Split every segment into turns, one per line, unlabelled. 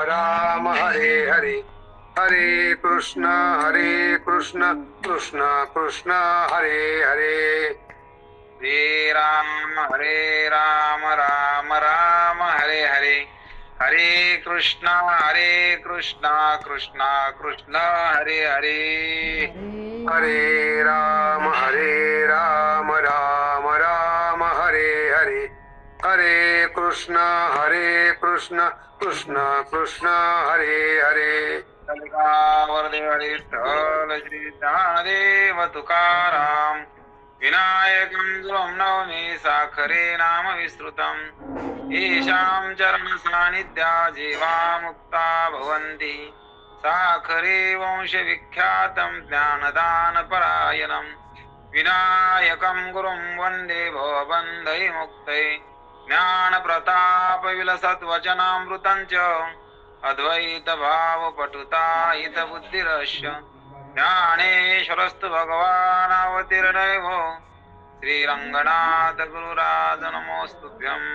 राम हरे हरे हरे कृष्ण कृष्ण कृष्ण हरे हरे राम राम राम हरे हरे हरे कृष्ण कृष्ण कृष्ण हरे हरे हरे राम राम राम हरे हरे हरे कृष्ण कृष्ण कृष्ण हरे हरे कलिकावरदेव विठ्ठल श्री ज्ञानदेव तुकाराम विनायकं गुरुं नौमि साखरे नाम विस्तृतम् येषां चरण सान्निध्या जीवा मुक्ता भवन्ति साखरे वंश विख्यातं ज्ञानदान परायणम् विनायकं गुरुं वन्दे भवबन्धै मुक्तै ज्ञान प्रताप विलसत् वचनामृतं च अद्वैत भाव पटुता हित बुद्धिरस्य ज्ञानेश्वरस्तु भगवान् अवतीर्णैव श्रीरंगनाथ गुरुराज नमोस्तुभ्यम्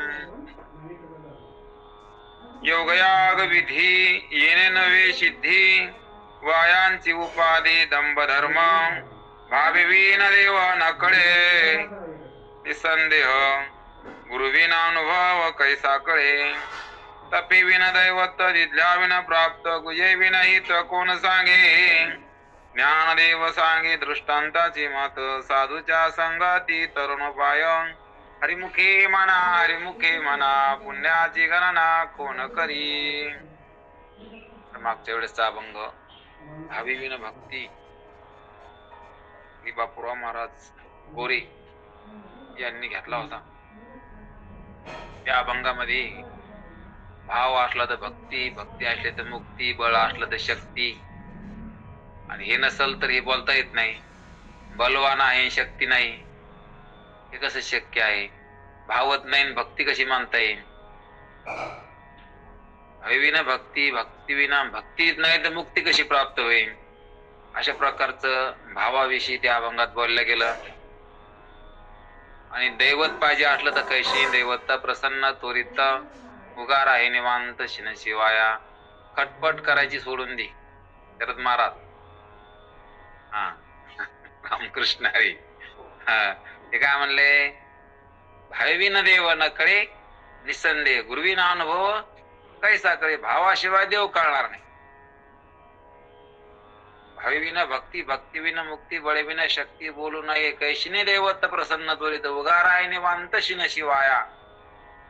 योगयाग विधी येणे नवे सिद्धी वायांची उपाधी दंभ धर्म भाविवीन देव नकळे निसंदेह गुरुविना अनुभव कैसा कळे तपी विन दैवत दिदल्या विन प्राप्त गुजे विन हित कोण सांगे ज्ञानदेव सांगे दृष्टांताची मत साधूच्या संगाती तरुण पाय हरिमुखे म्हणा पुण्याची गणना कोण करी. मागच्या वेळेसचा अभंग भावी विन भक्ती बापूराव महाराज गोरे यांनी घेतला होता. त्या अभंगामध्ये भाव असला तर भक्ती, भक्ती असले तर मुक्ती, बळ असलं तर शक्ती, आणि हे नसल तर हे बोलता येत नाही. बलवान आहे शक्ती नाही हे कसं शक्य आहे? भावत नाही भक्ती कशी मानता येईल? भाविविना भक्ती, भक्तीविना भक्तीच नाही तर मुक्ती कशी प्राप्त होईल? अशा प्रकारचं भावाविषयी त्या अभंगात बोललं गेलं. आणि दैवत पाहिजे असलं तर कैशी दैवत प्रसन्न त्वरित उगार आहे निवांत शिन शिवाया. खटपट करायची सोडून दे शरद महाराज. हा रामकृष्ण हरी. ते काय म्हणले? भाविविन देव न कळे निसंदेह गुरुविना अनुभव कैसा कळे. भावाशिवाय देव कळणार नाही. भाविविना भक्ती, भक्तीविना मुक्ती, बळविना शक्ती बोलू नये. कैशिने दैवत प्रसन्न त्वरित उगार आहे निवांत शिन शिवाया.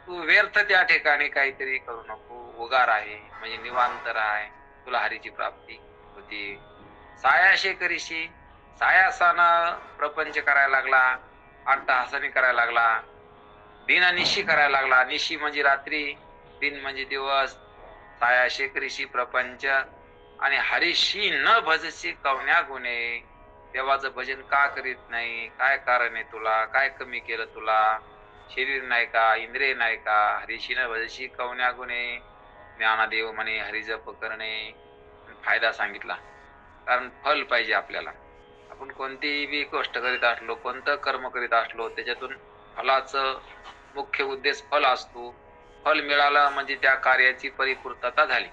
तू व्यर्थ त्या ठिकाणी काहीतरी करू नको. उगार आहे म्हणजे निवांत राहाय, तुला हरीची प्राप्ती होती. सायाशे करीशी सायासानं प्रपंच करायला लागला, अट्टहासाने करायला लागला, दिनानिशी करायला लागला. निशी म्हणजे रात्री, दिन म्हणजे दिवस. सायाशे करीशी प्रपंच आणि हरीशी न भजशी कवन्या गुणे. देवाचं भजन का करीत नाही? काय कारण आहे तुला? काय कमी केलं तुला? शरीर नाही का? इंद्रिय नाही का? हरीशी न भजशी कवन्या गुणे. ज्ञानदेव म्हणे हरिजप करणे फायदा सांगितला. कारण फल पाहिजे आपल्याला. आपण कोणतीही बी गोष्ट करीत असलो, कोणतं कर्म करीत असलो, त्याच्यातून फलाचं मुख्य उद्देश फल असतो. फल मिळालं म्हणजे त्या कार्याची परिपूर्तता झाली.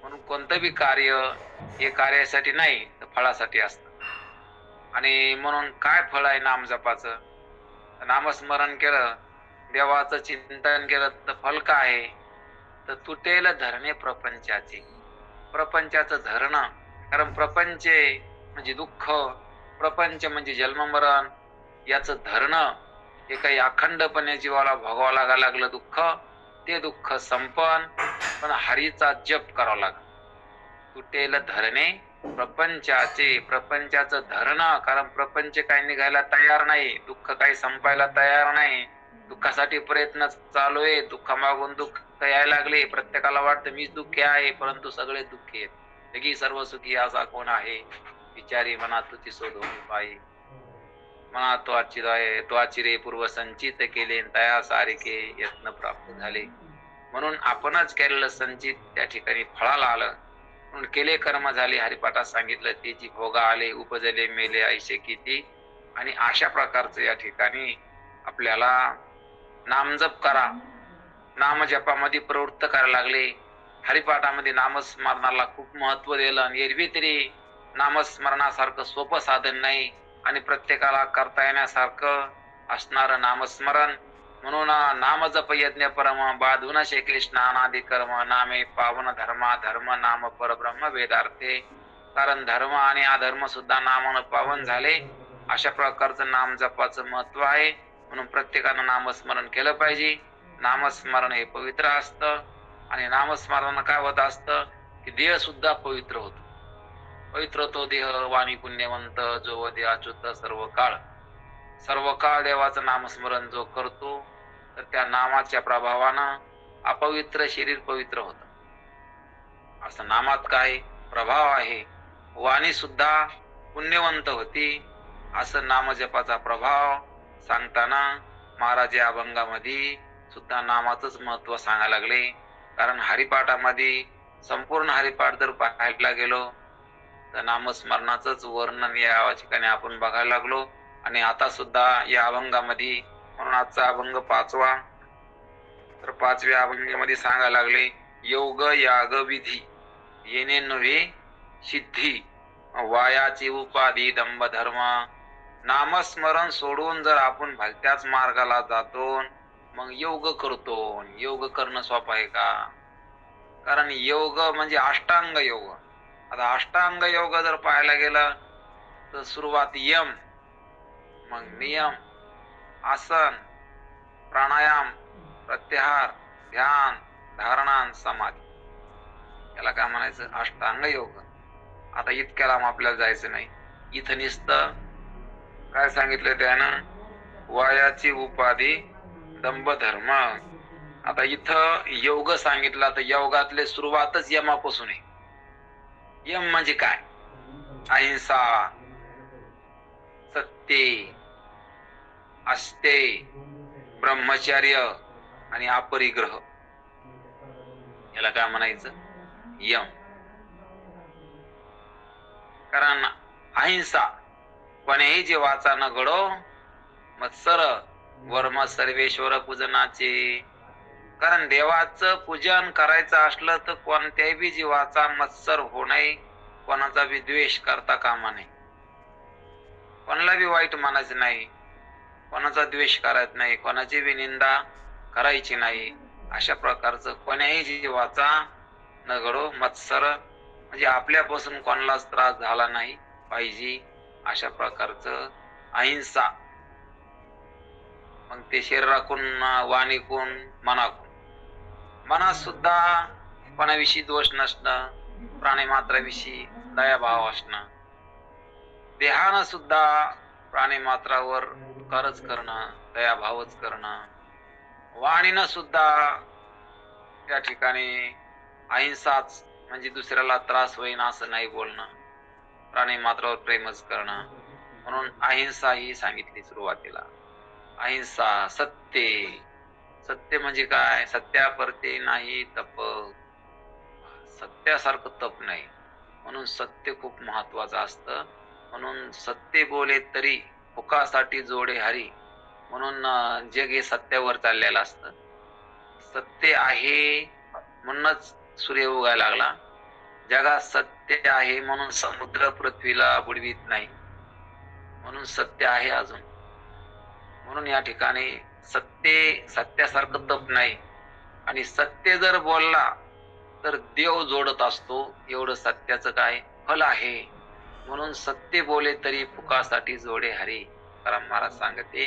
म्हणून कोणतं बी कार्य हे कार्यासाठी नाही तर फळासाठी असतं. आणि म्हणून काय फळ आहे नाम जपाचं? नामस्मरण केलं, देवाचं चिंतन केलं तर फल काय आहे? तर तुटेल धरणे प्रपंचाचे. प्रपंचाचं धरणं. कारण प्रपंच म्हणजे दुःख, प्रपंच म्हणजे जन्म मरण, याचं धरणं हे काही अखंडपणे जीवाला भोगावं लागायला लागलं दुःख, ते दुःख संपन पण हरीचा जप करावा लागला. तुटेल धरणे प्रपंचाचे. प्रपंचाचं धरणं. कारण प्रपंच काही निघायला तयार नाही, दुःख काही संपायला तयार नाही. दुःखासाठी प्रयत्न चालू आहे. दुःखामागून दुःख यायला लागले. प्रत्येकाला वाटतं मीच दुःखी आहे, परंतु सगळे दुःखी आहेत. जगी सर्व सुखी असा कोण आहे? विचारी मना तुझी शोधून पायी. मना तो आहे, तो रे पूर्व संचित केले तया सारिके यत्न प्राप्त झाले. म्हणून आपणच केलेलं संचित त्या ठिकाणी फळाला आलं. म्हणून केले कर्म झाले. हरिपाठात सांगितलं तेची भोगा आले, उपजले मेले ऐशे किती. आणि अशा प्रकारचं या ठिकाणी आपल्याला नामजप करा. नामजपामध्ये प्रवृत्त करायला लागले. हरिपाठामध्ये नामस्मरणाला खूप महत्व दिलं आणि एरवी तरी नामस्मरणासारखं सोपं साधन नाही आणि प्रत्येकाला करता येण्यासारखं असणारं नामस्मरण. म्हणून नाम जप यज्ञ परम बाधून शेके स्नानादी कर्म नामे पावन धर्मा धर्म नाम परब्रह्म वेदार्थे. कारण धर्म आणि अधर्म सुद्धा नामानं पावन झाले. अशा प्रकारचं नाम जपाचं महत्व आहे. म्हणून प्रत्येकानं नामस्मरण केलं पाहिजे. नामस्मरण हे पवित्र असतं आणि नामस्मरण काय होत असतं की देह सुद्धा पवित्र होतो. पवित्र तो देह वाणी पुण्यवंत जो देह अच्युत सर्व काळ देवाचं नामस्मरण जो करतो तर त्या नामाच्या प्रभावानं अपवित्र शरीर पवित्र होत. असं नामात काय प्रभाव आहे. वाणी सुद्धा पुण्यवंत होती. असं नामजपाचा प्रभाव सांगताना महाराज या अभंगामध्ये सुद्धा नामाचंच महत्व सांगायला लागले. कारण हरिपाठामध्ये संपूर्ण हरिपाठ जर पाहायला गेलो तर नामस्मरणाचंच वर्णन या ठिकाणी आपण बघायला लागलो. आणि आता सुद्धा या अभंगामध्ये, म्हणून आजचा अभंग 5वा, तर 5व्या अभंगामध्ये सांगायला लागले योग याग विधी येणे नव्हे सिद्धी वायाची उपाधी दंभ धर्म. नामस्मरण सोडून जर आपण भलत्याच मार्गाला जातो मग योग करतो. योग करणं सोपं आहे का? कारण योग म्हणजे अष्टांग योग. आता अष्टांग योग जर पाहायला गेलं तर सुरुवात यम, मग नियम, आसन, प्राणायाम, प्रत्याहार, ध्यान, धारणा, समाधी. याला काय म्हणायचं? अष्टांग योग. आता इतक्या लांब आपल्याला जायचं नाही. इथं नुसतं काय सांगितलं त्यानं? वायाची उपाधी दंभ धर्म. आता इथं योग सांगितला तर योगातले सुरुवातच यमापासून आहे. यम म्हणजे काय? अहिंसा, सत्य, आस्ते, ब्रह्मचर्य आणि अपरिग्रह. याला काय म्हणायचं? यम. कारण अहिंसा कोणीही जीवाचा न घडो मत्सर वर्म सर्वेश्वर पूजनाचे. कारण देवाचं पूजन करायचं असलं तर कोणत्याही बी जीवाचा मत्सर होऊ नये, कोणाचा बी द्वेष करता कामा नये, कोणाला बी वाईट मानायचं नाही, कोणाचा द्वेष करायचा नाही, कोणाची बी निंदा करायची नाही. अशा प्रकारचं कोण्याही जीवाचा न घडो मत्सर, म्हणजे आपल्यापासून कोणालाच त्रास झाला नाही पाहिजे अशा प्रकारचं अहिंसा. मग ते शरीराकून, वाणीकून, मनाकून. मनात सुद्धा कोणाविषयी दोष नसणं, प्राणी मात्राविषयी दयाभाव असणं, देहानं सुद्धा प्राणी मात्रावर उपकारच करणं, दयाभावच करणं, वाणीनं सुद्धा त्या ठिकाणी अहिंसाच, म्हणजे दुसऱ्याला त्रास होईन असं नाही बोलणं, प्राणी मात्रावर प्रेमच करणं. म्हणून अहिंसा ही सांगितली सुरुवातीला. अहिंसा, सत्य. सत्य म्हणजे काय? सत्यापरते नाही तप. सत्यासारखं तप नाही. म्हणून सत्य खूप महत्वाचं असतं. म्हणून सत्य बोले तरी फुकासाठी जोडे हरी. म्हणून जग हे सत्यावर चाललेलं असतं. सत्य आहे म्हणूनच सूर्य उगायला लागला. जगात सत्य आहे म्हणून समुद्र पृथ्वीला बुडवीत नाही. म्हणून सत्य आहे अजून. म्हणून या ठिकाणी सत्यासारखं तप नाही. आणि सत्य जर बोलला तर देव जोडत असतो, एवढं सत्याचं काय फल आहे. म्हणून सत्य बोले तरी फुकासाठी जोडे हरी. कारण महाराज सांगते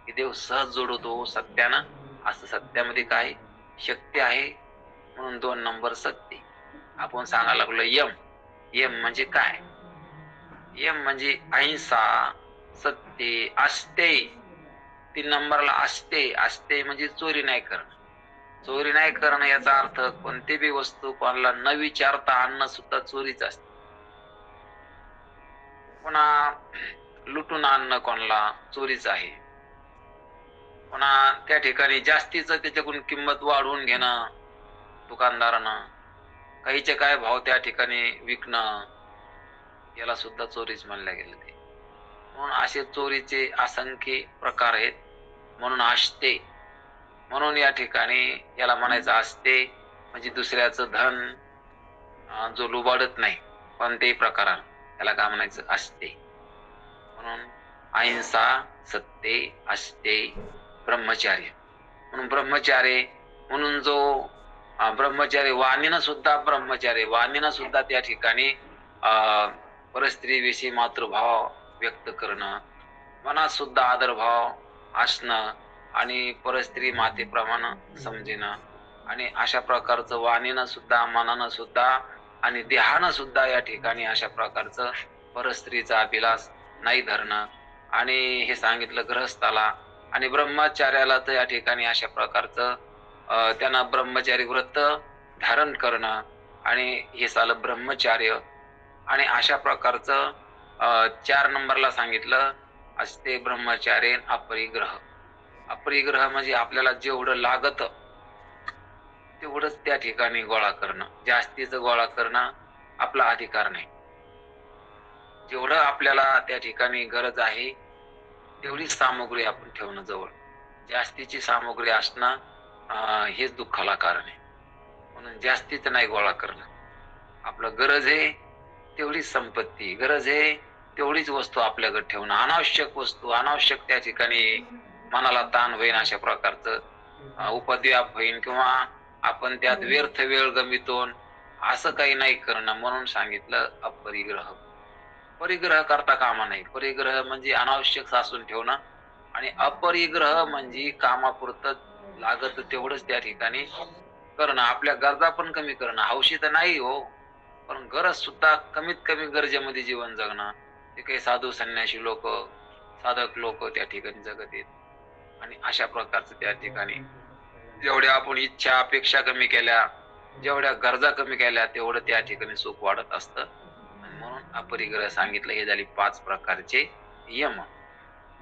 की देव सहज जोडतो सत्यानं. असं सत्यामध्ये काय शक्ती आहे. म्हणून 2 नंबर सत्य. आपण सांगायला लागलो यम. यम म्हणजे काय? यम म्हणजे अहिंसा, सत्य, आस्ते. 3 नंबरला आस्ते. आस्ते म्हणजे चोरी नाही करणं. चोरी नाही करणं याचा अर्थ कोणती बी वस्तू कोणाला न विचारता आणणं सुद्धा चोरीच असते. पुन्हा लुटून आणणं कोणाला चोरीच आहे. पुन्हा त्या ठिकाणी जास्तीचं त्याच्याकडून किंमत वाढवून घेणं दुकानदारानं, काहीचे काय भाव त्या ठिकाणी विकणं, याला सुद्धा चोरीच म्हणल्या गेलं ते. म्हणून असे चोरीचे असंख्य प्रकार आहेत. म्हणून आस्ते. म्हणून या ठिकाणी याला म्हणायचं असते. म्हणजे दुसऱ्याचं धन जो लुबाडत नाही कोणत्याही प्रकारात, त्याला काय म्हणायचं? असते. म्हणून अहिंसा, सत्य, असते, ब्रह्मचार्य. म्हणून ब्रह्मचार्य म्हणून जो ब्रह्मचार्य वाणीनं सुद्धा त्या ठिकाणी परस्त्रीविषयी मातृभाव व्यक्त करणं, मनात सुद्धा आदरभाव असणं आणि परस्त्री मातेप्रमाणे समजणं, आणि अशा प्रकारचं वाणीनं सुद्धा, मनानं सुद्धा आणि देहानं सुद्धा या ठिकाणी अशा प्रकारचं परस्त्रीचा अभिलाष नाही धरणं. आणि हे सांगितलं गृहस्थाला. आणि ब्रह्मचार्याला तर या ठिकाणी अशा प्रकारचं त्यांना ब्रह्मचारी व्रत धारण करणं, आणि हे झालं ब्रह्मचार्य. आणि अशा प्रकारचं 4 नंबरला सांगितलं असते ब्रह्मचार्य अपरिग्रह. अपरिग्रह म्हणजे आपल्याला जेवढं लागत तेवढंच त्या ठिकाणी गोळा करणं. जास्तीचं गोळा करणं आपला अधिकार नाही. जेवढं आपल्याला त्या ठिकाणी गरज आहे तेवढीच सामग्री आपण ठेवणं जवळ. जास्तीची सामग्री असणं हेच दुःखाला कारण आहे. म्हणून जास्तीचं नाही गोळा करणं. आपलं गरज आहे तेवढीच संपत्ती, गरज आहे तेवढीच वस्तू आपल्याकडे ठेवणं. अनावश्यक वस्तू, अनावश्यक त्या ठिकाणी मनाला ताण होईन अशा प्रकारचं उपद्व्याप होईन, किंवा आपण त्यात व्यर्थ वेळ गमितो, असं काही नाही करणं. म्हणून सांगितलं अपरिग्रह. परिग्रह करता कामा नाही. परिग्रह म्हणजे अनावश्यक साचून ठेवणं, आणि अपरिग्रह म्हणजे कामापुरतं लागत तेवढंच त्या ठिकाणी करणं. आपल्या गरजा पण कमी करणं. हौशी तर नाही हो, पण गरज सुद्धा कमीत कमी गरजेमध्ये जीवन जगणं. ते काही साधू संन्यासी लोक, साधक लोक त्या ठिकाणी जगत आहेत. आणि अशा प्रकारचं त्या ठिकाणी जेवढ्या आपण इच्छा अपेक्षा कमी केल्या, जेवढ्या गरजा कमी केल्या, तेवढं त्या ठिकाणी सुख वाढत असतं. म्हणून अपरिग्रह सांगितलं. हे झाले 5 प्रकारचे नियम.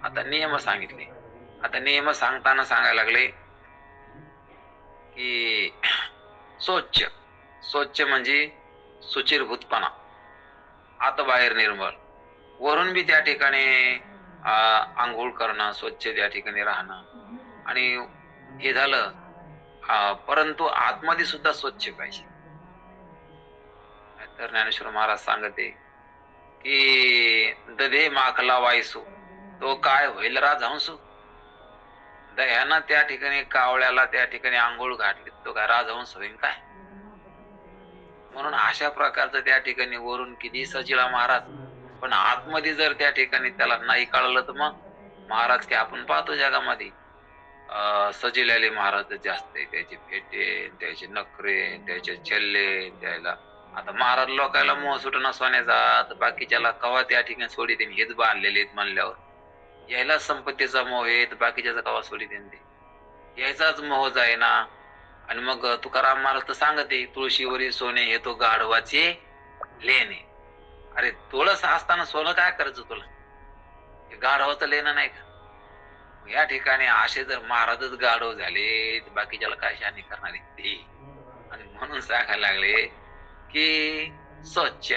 आता नियम सांगितले. आता नियम सांगताना सांगायला लागले की स्वच्छ. स्वच्छ म्हणजे सुचिरभूतपणा, आत बाहेर निर्मळ. वरून बी त्या ठिकाणी आंघोळ करणं, स्वच्छ त्या ठिकाणी राहणं. आणि हे झालं, परंतु आतमध्ये सुद्धा स्वच्छ पाहिजे. तर ज्ञानेश्वर महाराज सांगते की दधे माखला वायसू तो काय होईल राजहंसू. दह्यानं त्या ठिकाणी कावळ्याला त्या ठिकाणी आंघोळ घातली, तो काय राजहंस होईल काय? म्हणून अशा प्रकारचं त्या ठिकाणी वरून किती सजिला महाराज, पण आतमध्ये जर त्या ठिकाणी त्याला नाही कळलं तर मग महाराज की आपण पाहतो जगामध्ये सजिलेले महाराज जास्त आहे. त्याचे फेटे, त्याचे नखरे, त्याचे छल्ले द्यायला. आता महाराज लोकांना मोह सुटणं सोन्याचा, तर बाकीच्याला कवा त्या ठिकाणी सोडी देईन हेच बांधलेले आहेत म्हणल्यावर. यायला संपत्तीचा मोह आहे तर बाकीच्याचा कवा सोडी देईन ते, यायचाच मोह जाय ना. आणि मग तुकाराम महाराज तर सांगते, तुळशीवरी सोने हे तो गाढवाचे लेणे. अरे तुळस असताना सोनं काय करायचं तुला? गाढवाचं लेणं नाही का? या ठिकाणी असे जर महाराजच गाढव झाले तर बाकीच्याला काय शानी करणार आहे ते. आणि म्हणून सांगायला लागले की स्वच्छ.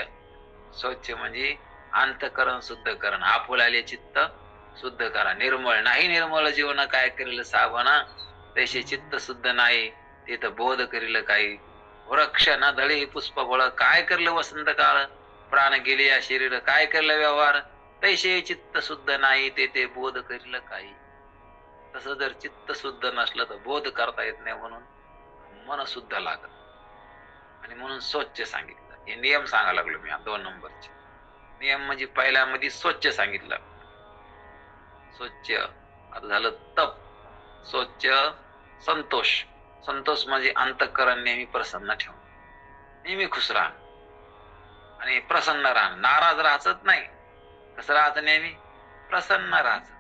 स्वच्छ म्हणजे अंतःकरण शुद्ध करण, आपुलाले चित्त शुद्ध करा. निर्मळ नाही, निर्मळ जीवन काय करेल साबण, तसे चित्त शुद्ध नाही तिथं बोध करील काही. वृक्ष न धळे पुष्प फळ, काय करलं वसंत काळ, प्राण गेले या शरीर, काय करलं व्यवहार, तैसे चित्त शुद्ध नाही ते बोध करील काही. तसं जर चित्त शुद्ध नसलं तर बोध करता येत नाही. म्हणून मन शुद्ध लागत. आणि म्हणून स्वच्छ सांगितलं. हे नियम सांगायला लागलो मी 2 नंबरचे नियम. म्हणजे पहिल्यामध्ये स्वच्छ सांगितलं. स्वच्छ. आता झालं तप. स्वच्छ संतोष. संतोष म्हणजे अंतःकरण नेहमी प्रसन्न ठेवणं, नेहमी खुश राहा आणि प्रसन्न राहा. नाराज राहायचंच नाही. कसं राहायचं? नेहमी प्रसन्न राहायचं.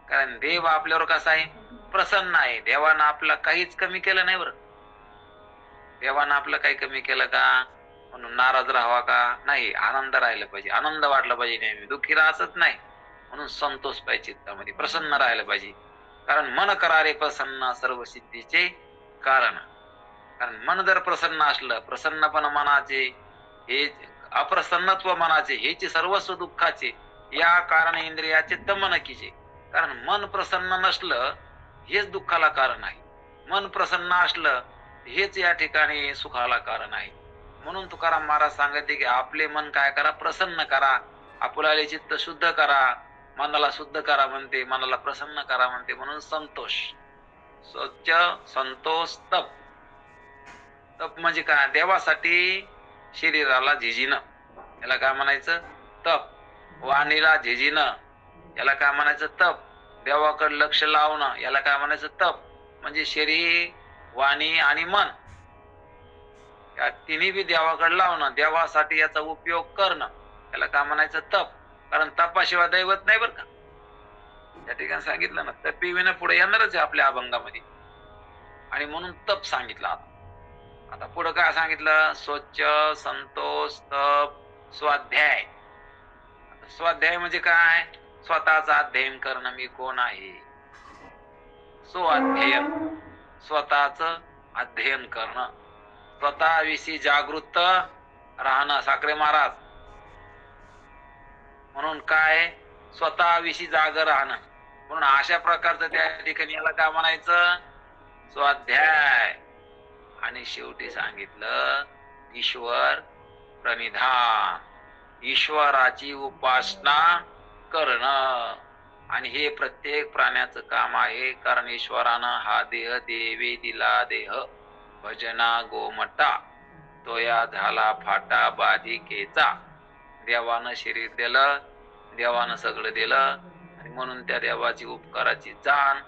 कारण देव आपल्यावर कसा आहे? प्रसन्न आहे. देवानं आपला काहीच कमी केलं नाही बरं. देवानं आपलं काही कमी केलं का म्हणून नाराज राहावा का? नाही. आनंद राहिला पाहिजे, आनंद वाटला पाहिजे नेहमी. दुःखी राहायचंच नाही. म्हणून संतोष पाहिजे चित्तामध्ये, प्रसन्न राहायला पाहिजे. कारण मन करारे प्रसन्न सर्व सिद्धीचे कारण. कारण मन जर प्रसन्न असलं, प्रसन्नपणा मनाचे हे, अप्रसन्नत्व मनाचे हेच सर्वस्व दुःखाचे, या कारण इंद्रियाचे दमनकीचे. कारण मन प्रसन्न नसलं हेच दुःखाला कारण आहे. मन प्रसन्न असलं हेच या ठिकाणी सुखाला कारण आहे. म्हणून तुकाराम महाराज सांगते की आपले मन काय करा, प्रसन्न करा, आपुलाले चित्त शुद्ध करा, मनाला शुद्ध करा म्हणते, मनाला प्रसन्न करा म्हणते. म्हणून संतोष, स्वच्छ संतोष तप. तप म्हणजे काय? देवासाठी शरीराला झिजिणं, याला काय म्हणायचं? तप. वाणीला झिजिणं, याला काय म्हणायचं? तप. देवाकडे लक्ष लावणं, याला काय म्हणायचं? तप. म्हणजे शरीर, वाणी आणि मन या तिन्ही बी देवाकडे लावणं, देवासाठी याचा उपयोग करणं, याला काय म्हणायचं? तप. कारण तपाशिवाय दैवत नाही बरं का. या ठिकाणी सांगितलं ना, तपीविना पुढे येणारच आहे आपल्या अभंगामध्ये. आणि म्हणून तप सांगितलं. आता पुढे काय सांगितलं? स्वच्छ संतोष तप स्वाध्याय. स्वाध्याय म्हणजे काय? स्वतःचा अध्ययन करणं, मी कोण आहे. स्वाध्ययन, स्वतःच अध्ययन करणं, स्वतःविषयी जागृत राहणं. साखरे महाराज म्हणून काय? स्वतःविषयी जाग राहणं. म्हणून अशा प्रकारचं त्या ठिकाणी याला काय म्हणायचं? स्वाध्याय. आणि शेवटी सांगितलं ईश्वर प्रणिधान, ईश्वराची उपासना करणं. आणि हे प्रत्येक प्राण्याचं काम आहे. कारण ईश्वरानं हा देह देवे दिला देह, भजना गोमटा तोया झाला फाटा बाधिकेचा. देवानं शरीर दिलं, देवानं सगळं दिलं, आणि म्हणून त्या देवाची उपकाराची जाण,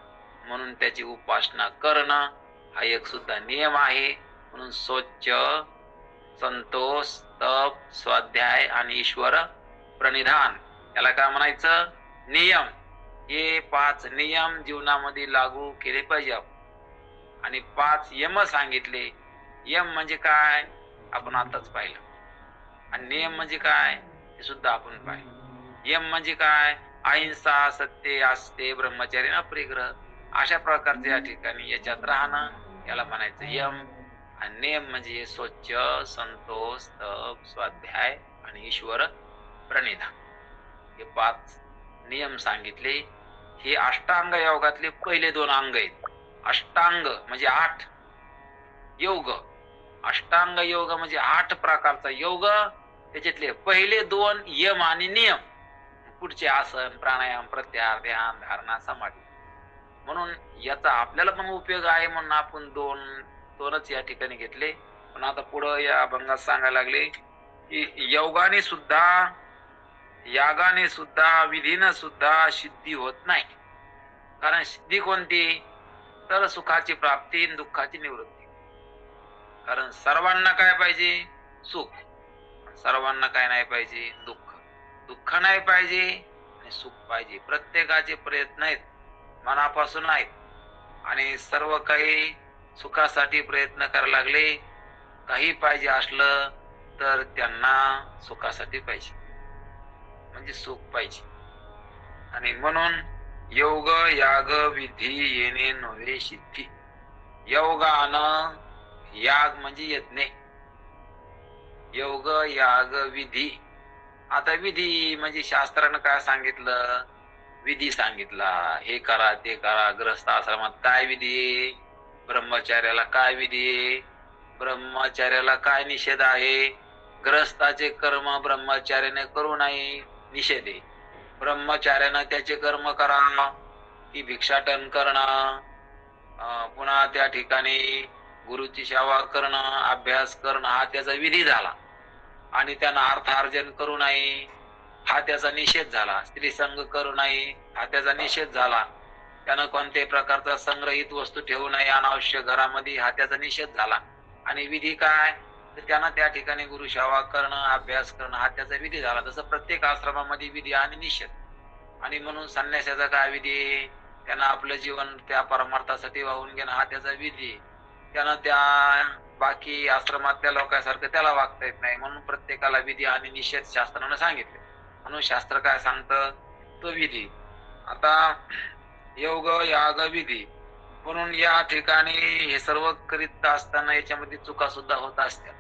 म्हणून त्याची उपासना करणं हा एक सुद्धा नियम आहे. म्हणून स्वच्छ संतोष तप स्वाध्याय आणि ईश्वर प्रणिधान, याला काय म्हणायचं? नियम. हे 5 नियम जीवनामध्ये लागू केले पाहिजे. आणि 5 यम सांगितले. यम म्हणजे काय? आपण आताच पाहिलं. आणि नियम म्हणजे काय? हे सुद्धा आपण पाहिलं. यम म्हणजे काय? अहिंसा, सत्य, आस्ते, ब्रह्मचर्य, अपरिग्रह. अशा प्रकारच्या या ठिकाणी याच्यात राहणं, याला म्हणायचं यम. आणि नियम म्हणजे स्वच्छ संतोष तप स्वाध्याय आणि ईश्वर प्रणिधान. हे 5 नियम सांगितले. हे अष्टांग योगातले पहिले 2 अंग आहेत. अष्टांग म्हणजे 8 योग. अष्टांग योग म्हणजे 8 प्रकारचा योग. त्याच्यातले पहिले 2 यम आणि नियम, पुढचे आसन प्राणायाम प्रत्याहार ध्यान धारणा समाधी. म्हणून याचा आपल्याला पण उपयोग आहे म्हणून आपण 2च या ठिकाणी घेतले. पण आता पुढं या अभंगात सांगायला लागले की योगाने सुद्धा, यागाने सुद्धा, विधीनं सुद्धा सिद्धी होत नाही. कारण सिद्धी कोणती? तर सुखाची प्राप्ती, दुःखाची निवृत्ती. कारण सर्वांना काय पाहिजे? सुख. सर्वांना काय नाही पाहिजे? दुःख. दुःख नाही पाहिजे आणि सुख पाहिजे. प्रत्येकाचे प्रयत्न आहेत, मनापासून आहेत. आणि सर्व काही सुखासाठी प्रयत्न करायला लागले. काही पाहिजे असलं तर त्यांना सुखासाठी पाहिजे, म्हणजे सुख पाहिजे. आणि म्हणून योग याग विधी येणे नव्हे सिद्धी. योगानं, याग म्हणजे यज्ञ, योग याग विधी. आता विधी म्हणजे शास्त्रानं काय सांगितलं? विधी सांगितला, हे करा ते करा. गृहस्थ आश्रमात काय विधी? ब्रह्मचार्याला काय विधी? ब्रह्मचार्याला काय निषेध आहे? गृहस्थाचे कर्म ब्रह्मचार्याने करू नये, निषेध आहे. ब्रह्मचार्यानं त्याचे कर्म करा, की भिक्षाटन करणं, पुन्हा त्या ठिकाणी गुरुची सेवा करणं, अभ्यास करणं, हा त्याचा विधी झाला. आणि त्यानं अर्थार्जन करू नये, हा त्याचा निषेध झाला. स्त्रीसंग करू नये, हा त्याचा निषेध झाला. त्यानं कोणत्याही प्रकारचा संग्रहित वस्तू ठेवू नये अनावश्यक घरामध्ये, हा त्याचा निषेध झाला. आणि विधी काय? तर त्यानं त्या ठिकाणी गुरुसेवा करणं, अभ्यास करणं, हा त्याचा विधी झाला. तसं प्रत्येक आश्रमामध्ये विधी आणि निषेध. आणि म्हणून संन्यासाचा काय विधी? त्यानं आपलं जीवन त्या परमार्थासाठी वाहून घेणं, हा त्याचा विधी. त्यानं त्या बाकी आश्रमातल्या लोकांसारखं त्याला वागता येत नाही. म्हणून प्रत्येकाला विधी आणि निषेध शास्त्रानं सांगितले. म्हणून शास्त्र काय सांगतं? तो विधी. आता योग याग विधी. म्हणून या ठिकाणी हे सर्व करीत असताना याच्यामध्ये चुका सुद्धा होत असतात.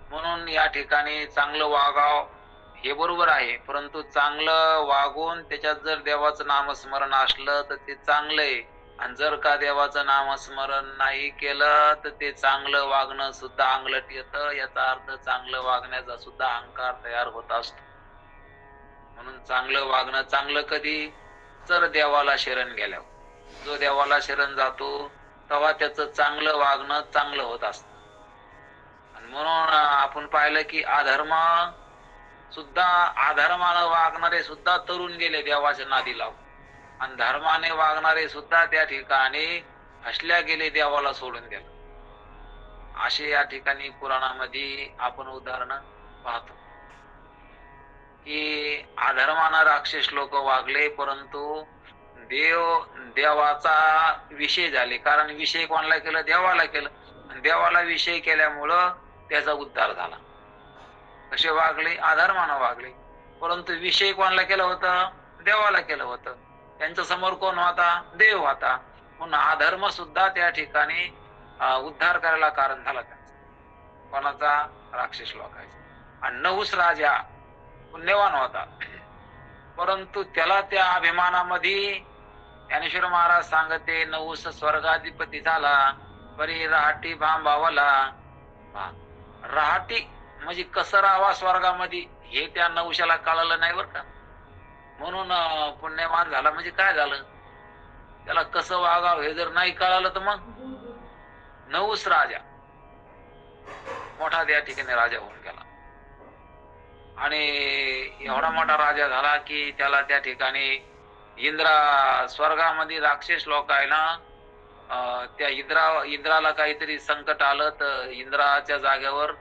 म्हणून या ठिकाणी चांगलं वागाव हे बरोबर आहे, परंतु चांगलं वागून त्याच्यात जर देवाचं नामस्मरण असलं तर ते चांगलं आहे. आणि जर का देवाचं नामस्मरण नाही केलं तर ते चांगलं वागणं सुद्धा अंगलट येतं. याचा अर्थ चांगलं वागण्याचा सुद्धा अहंकार तयार होत असतो. म्हणून चांगलं वागणं चांगलं कधी? तर देवाला शरण गेल्यावर. जो देवाला शरण जातो तेव्हा त्याचं चांगलं वागणं चांगलं होत असतं. आणि म्हणून आपण पाहिलं की सुद्धा अधर्मानं वागणारे सुद्धा तरुण गेले देवाच्या नादी लावून, आणि धर्माने वागणारे सुद्धा त्या ठिकाणी फसल्या गेले, देवाला सोडून दिलं. असे या ठिकाणी पुराणामध्ये आपण उदाहरण पाहतो की अधर्मानं राक्षस लोक वागले, परंतु देवाचा विषय झाले. कारण विषय कोणाला केलं? देवाला केलं. आणि देवाला विषय केल्यामुळं त्याचा उद्धार झाला. कसे वागले? अधर्मानं वागले, परंतु विषय कोणाला केलं होतं? देवाला केलं होतं. त्यांच्या समोर कोण होता? देव होता. म्हणून अधर्म सुद्धा त्या ठिकाणी उद्धार करायला कारण झाला त्यांचा. कोणाचा? राक्षस लोकांचा. आणि नहुस राजा पुण्यवान होता, परंतु त्याला त्या अभिमानामध्ये ज्ञानेश्वर महाराज सांगते, नहुस स्वर्गाधिपती झाला, परी रहाटी भांबावला. रहाटी म्हणजे कसं राहावा स्वर्गामध्ये हे त्या नहुशाला कळलं नाही बर का. म्हणून पुण्यवान झाला म्हणजे काय झालं? त्याला कसं वागावं हे जर नाही कळालं तर मग नहुस राजा मोठा त्या ठिकाणी राजा होऊन गेला. आणि एवढा मोठा राजा झाला की त्याला त्या ठिकाणी स्वर्गामध्ये राक्षस लोक आहे ना, त्या इंद्राला काहीतरी संकट आलं तर इंद्राच्या जागेवर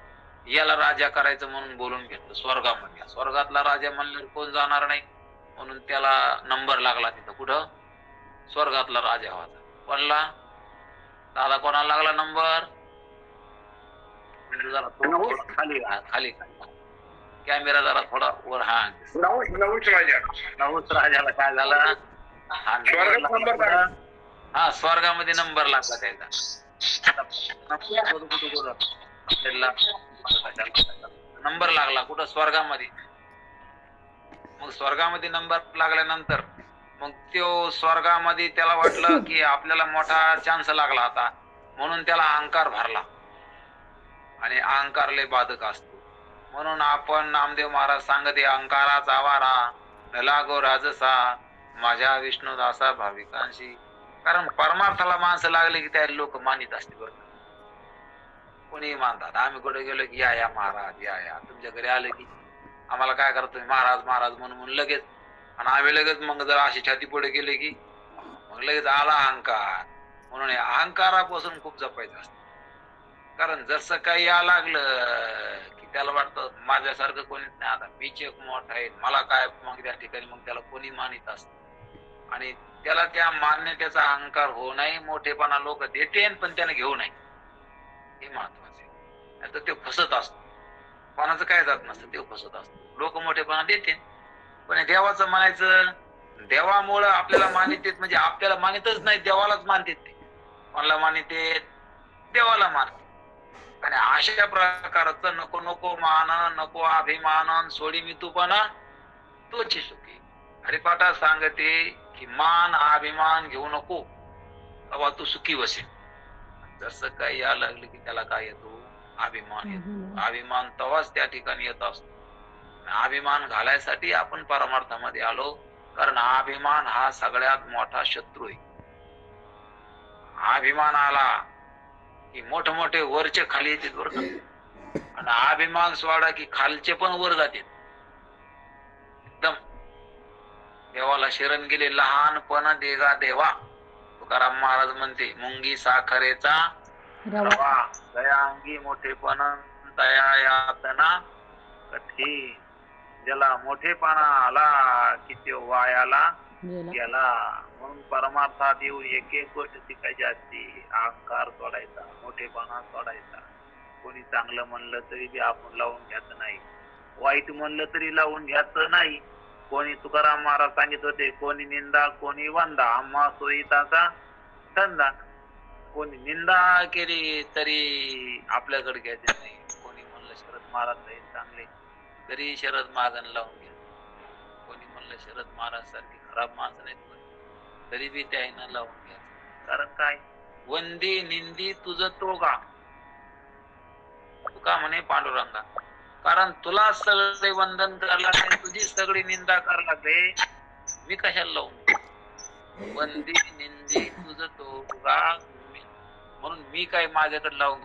याला राजा करायचं म्हणून बोलून घेतलं स्वर्गामध्ये. स्वर्गातला राजा म्हणल्यावर कोण जाणार नाही, म्हणून त्याला नंबर लागला तिथं. कुठं? स्वर्गातला राजा होता. कोणला? दादा कोणाला लागला नंबर? जरा खाली खाली कॅमेरा जरा थोडा वर. नहुस राजाला काय झालं? हा, स्वर्गामध्ये नंबर लागला त्याचा. नंबर लागला कुठं? स्वर्गामध्ये. मग स्वर्गामध्ये नंबर लागल्यानंतर मग तो स्वर्गामध्ये त्याला वाटलं की आपल्याला मोठा चान्स लागला आता, म्हणून त्याला अहंकार भरला. आणि अहंकार लय बाधक असतो. म्हणून आपण नामदेव महाराज सांगते, अहंकाराचा वारा न लागो राजसा, माझ्या विष्णुदासा भाविकांशी. कारण परमार्थाला माणसं लागले की त्या लोक मानित असते बरं. कोणी मानतात. आम्ही कुठे गेलो की या महाराज या तुमच्या घरी आले की आम्हाला काय करतोय महाराज महाराज म्हणून लगेच. आणि आम्ही लगेच मग जर अशी छाती पुढे गेले की मग लगेच आला अहंकार. म्हणून अहंकारापासून खूप जपायचं असतं. कारण जसं काही या लागलं की त्याला वाटतं माझ्यासारखं कोणीच नाही, आता मीच एक मोठा आहे, मला काय. मग त्या ठिकाणी मग त्याला कोणी मानित असत. आणि त्याला त्या मान्यतेचा अहंकार होऊ नये. मोठेपणा लोक देते पण त्याने घेऊ नये, हे महत्वाचे. नाही तर ते फसत असतो. कोणाचं काय जात नसतं, ते फसत असतो. लोक मोठेपणा देते, पण देवाचं म्हणायचं देवामुळं आपल्याला मानितेत, म्हणजे आपल्याला मानितच नाही, देवालाच मानतेत ते. कोणाला मानितेत? देवाला मानते. आणि अशा प्रकारचं नको नको मान, नको अभिमान, सोडी मी तूपणा तोची सुखी. हरिपाठात सांगते की मान अभिमान घेऊ नको, तेव्हा तू सुखी बसेल. जसं काही या लागलं की त्याला काय येतो? अभिमान येतो. अभिमान तेव्हाच त्या ठिकाणी येत असतो. अभिमान घालायसाठी आपण परमार्थामध्ये आलो, कारण अभिमान हा सगळ्यात मोठा शत्रू आहे. अभिमान आला की मोठे वरचे खाली येतात बरं का. आणि अभिमान सोडा की खालचे पण वर जातात एकदम. देवाला शरण गेले लहानपण देगा देवा. तुकाराम महाराज म्हणते, मुंगी साखरेचा रवा, दयांगी मोठेपण दया यातना कठी. ज्याला मोठेपणा आला की तो वायाला गेला. म्हणून परमार्थात येऊन एक एक गोष्ट शिकायची असते. अहंकार सोडायचा, मोठेपणा सोडायचा. कोणी चांगलं म्हणलं तरी बी आपण लावून घ्यायचं नाही, वाईट म्हणलं तरी लावून घ्यायचं नाही. कोणी तुकाराम महाराज सांगित होते, कोणी निंदा कोणी वंदा, आम्हा सोयीताचा धंदा. कोणी निंदा केली तरी आपल्याकडे घ्यायचे नाही. कोणी म्हणलं शरद महाराज चांगले तरी शरद महाराजांना लावून घ्या. कोणी म्हणलं शरद महाराज सारखी खराब माणसं नाही तरी बी त्यांना लावून घ्यायचं. कारण काय वंदी निंदी तुझ तो गा तुका म्हणे पांडुरंगा, कारण तुला सगळे वंदन करायला लागले, तुझी सगळी निंदा करायला लागले, मी कशाला लावून वंदी निंदी तुझ तो गा, म्हणून मी काय माझ्याकडे लावून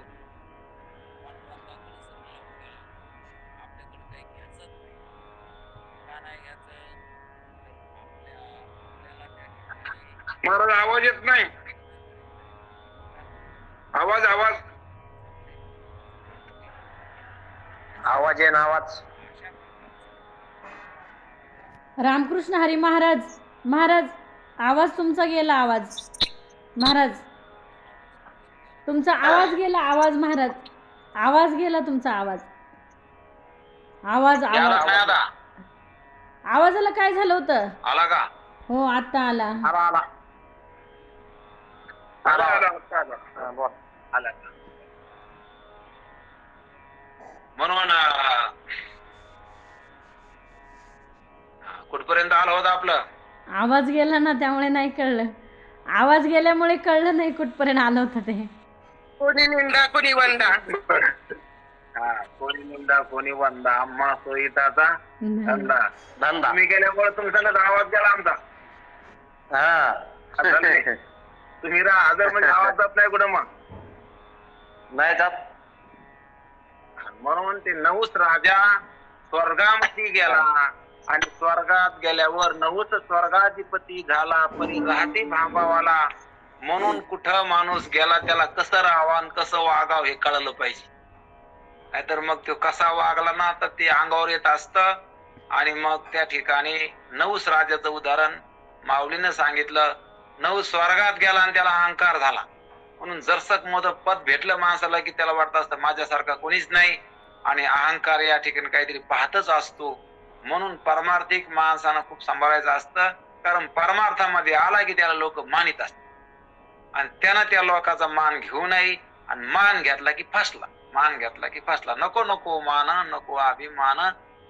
आपल्याकडे काही घ्यायचं नाही. का नाही घ्यायचं? महाराज आवाज येत नाही. आवाज आवाज
आवाज आहे ना आवाज.
रामकृष्ण हरी महाराज. महाराज आवाज तुमचा गेला. आवाज महाराज तुमचा आवाज गेला. आवाज महाराज आवाज गेला तुमचा. आवाज आवाज आवाज आवाजाला काय झालं होतं?
आला का?
हो आता आला.
आला आला
आला
आला
आला
हा, बोल.
आला. म्हणून कुठपर्यंत आलं होतं आपलं?
आवाज गेला ना त्यामुळे नाही कळलं. आवाज गेल्यामुळे कळलं नाही कुठपर्यंत आलं होतं ते.
कोणी निंदा कोणी वंदा.
हा, कोणी निंदा कोणी वंदा, आम्हा सोयीताचा धंदा.
धंदा.
तुम्ही गेल्यामुळे तुमचा आवाज गेला आमचा.
हा
तुम्ही हजर म्हणजे आवाज जात नाही कुठं मग.
नाही जात.
म्हणून ते नऊस राजा स्वर्गामध्ये गेला आणि स्वर्गात गेल्यावर नऊस स्वर्गाधिपती झाला, परी राहते भांबावाला. म्हणून कुठं माणूस गेला त्याला कसं राहावं कसं वागावं हे कळलं पाहिजे. नाहीतर मग तो कसा वागला ना तर ते अंगावर येत असत. आणि मग त्या ठिकाणी नऊस राजाचं उदाहरण माऊलीनं सांगितलं. नऊस स्वर्गात गेला आणि त्याला अहंकार झाला. म्हणून जरसक मोठं पद भेटलं माणसाला की त्याला वाटत असतं माझ्यासारखा कोणीच नाही, आणि अहंकार या ठिकाणी काहीतरी पाहतच असतो. म्हणून परमार्थिक माणसानं खूप सांभाळायचं असतं, कारण परमार्थामध्ये आला की त्याला लोक मानित असतात आणि त्यानं त्या लोकांचा मान घेऊ नये. आणि मान घेतला की फसला, मान घेतला की फसला. नको नको मान नको अभिमान,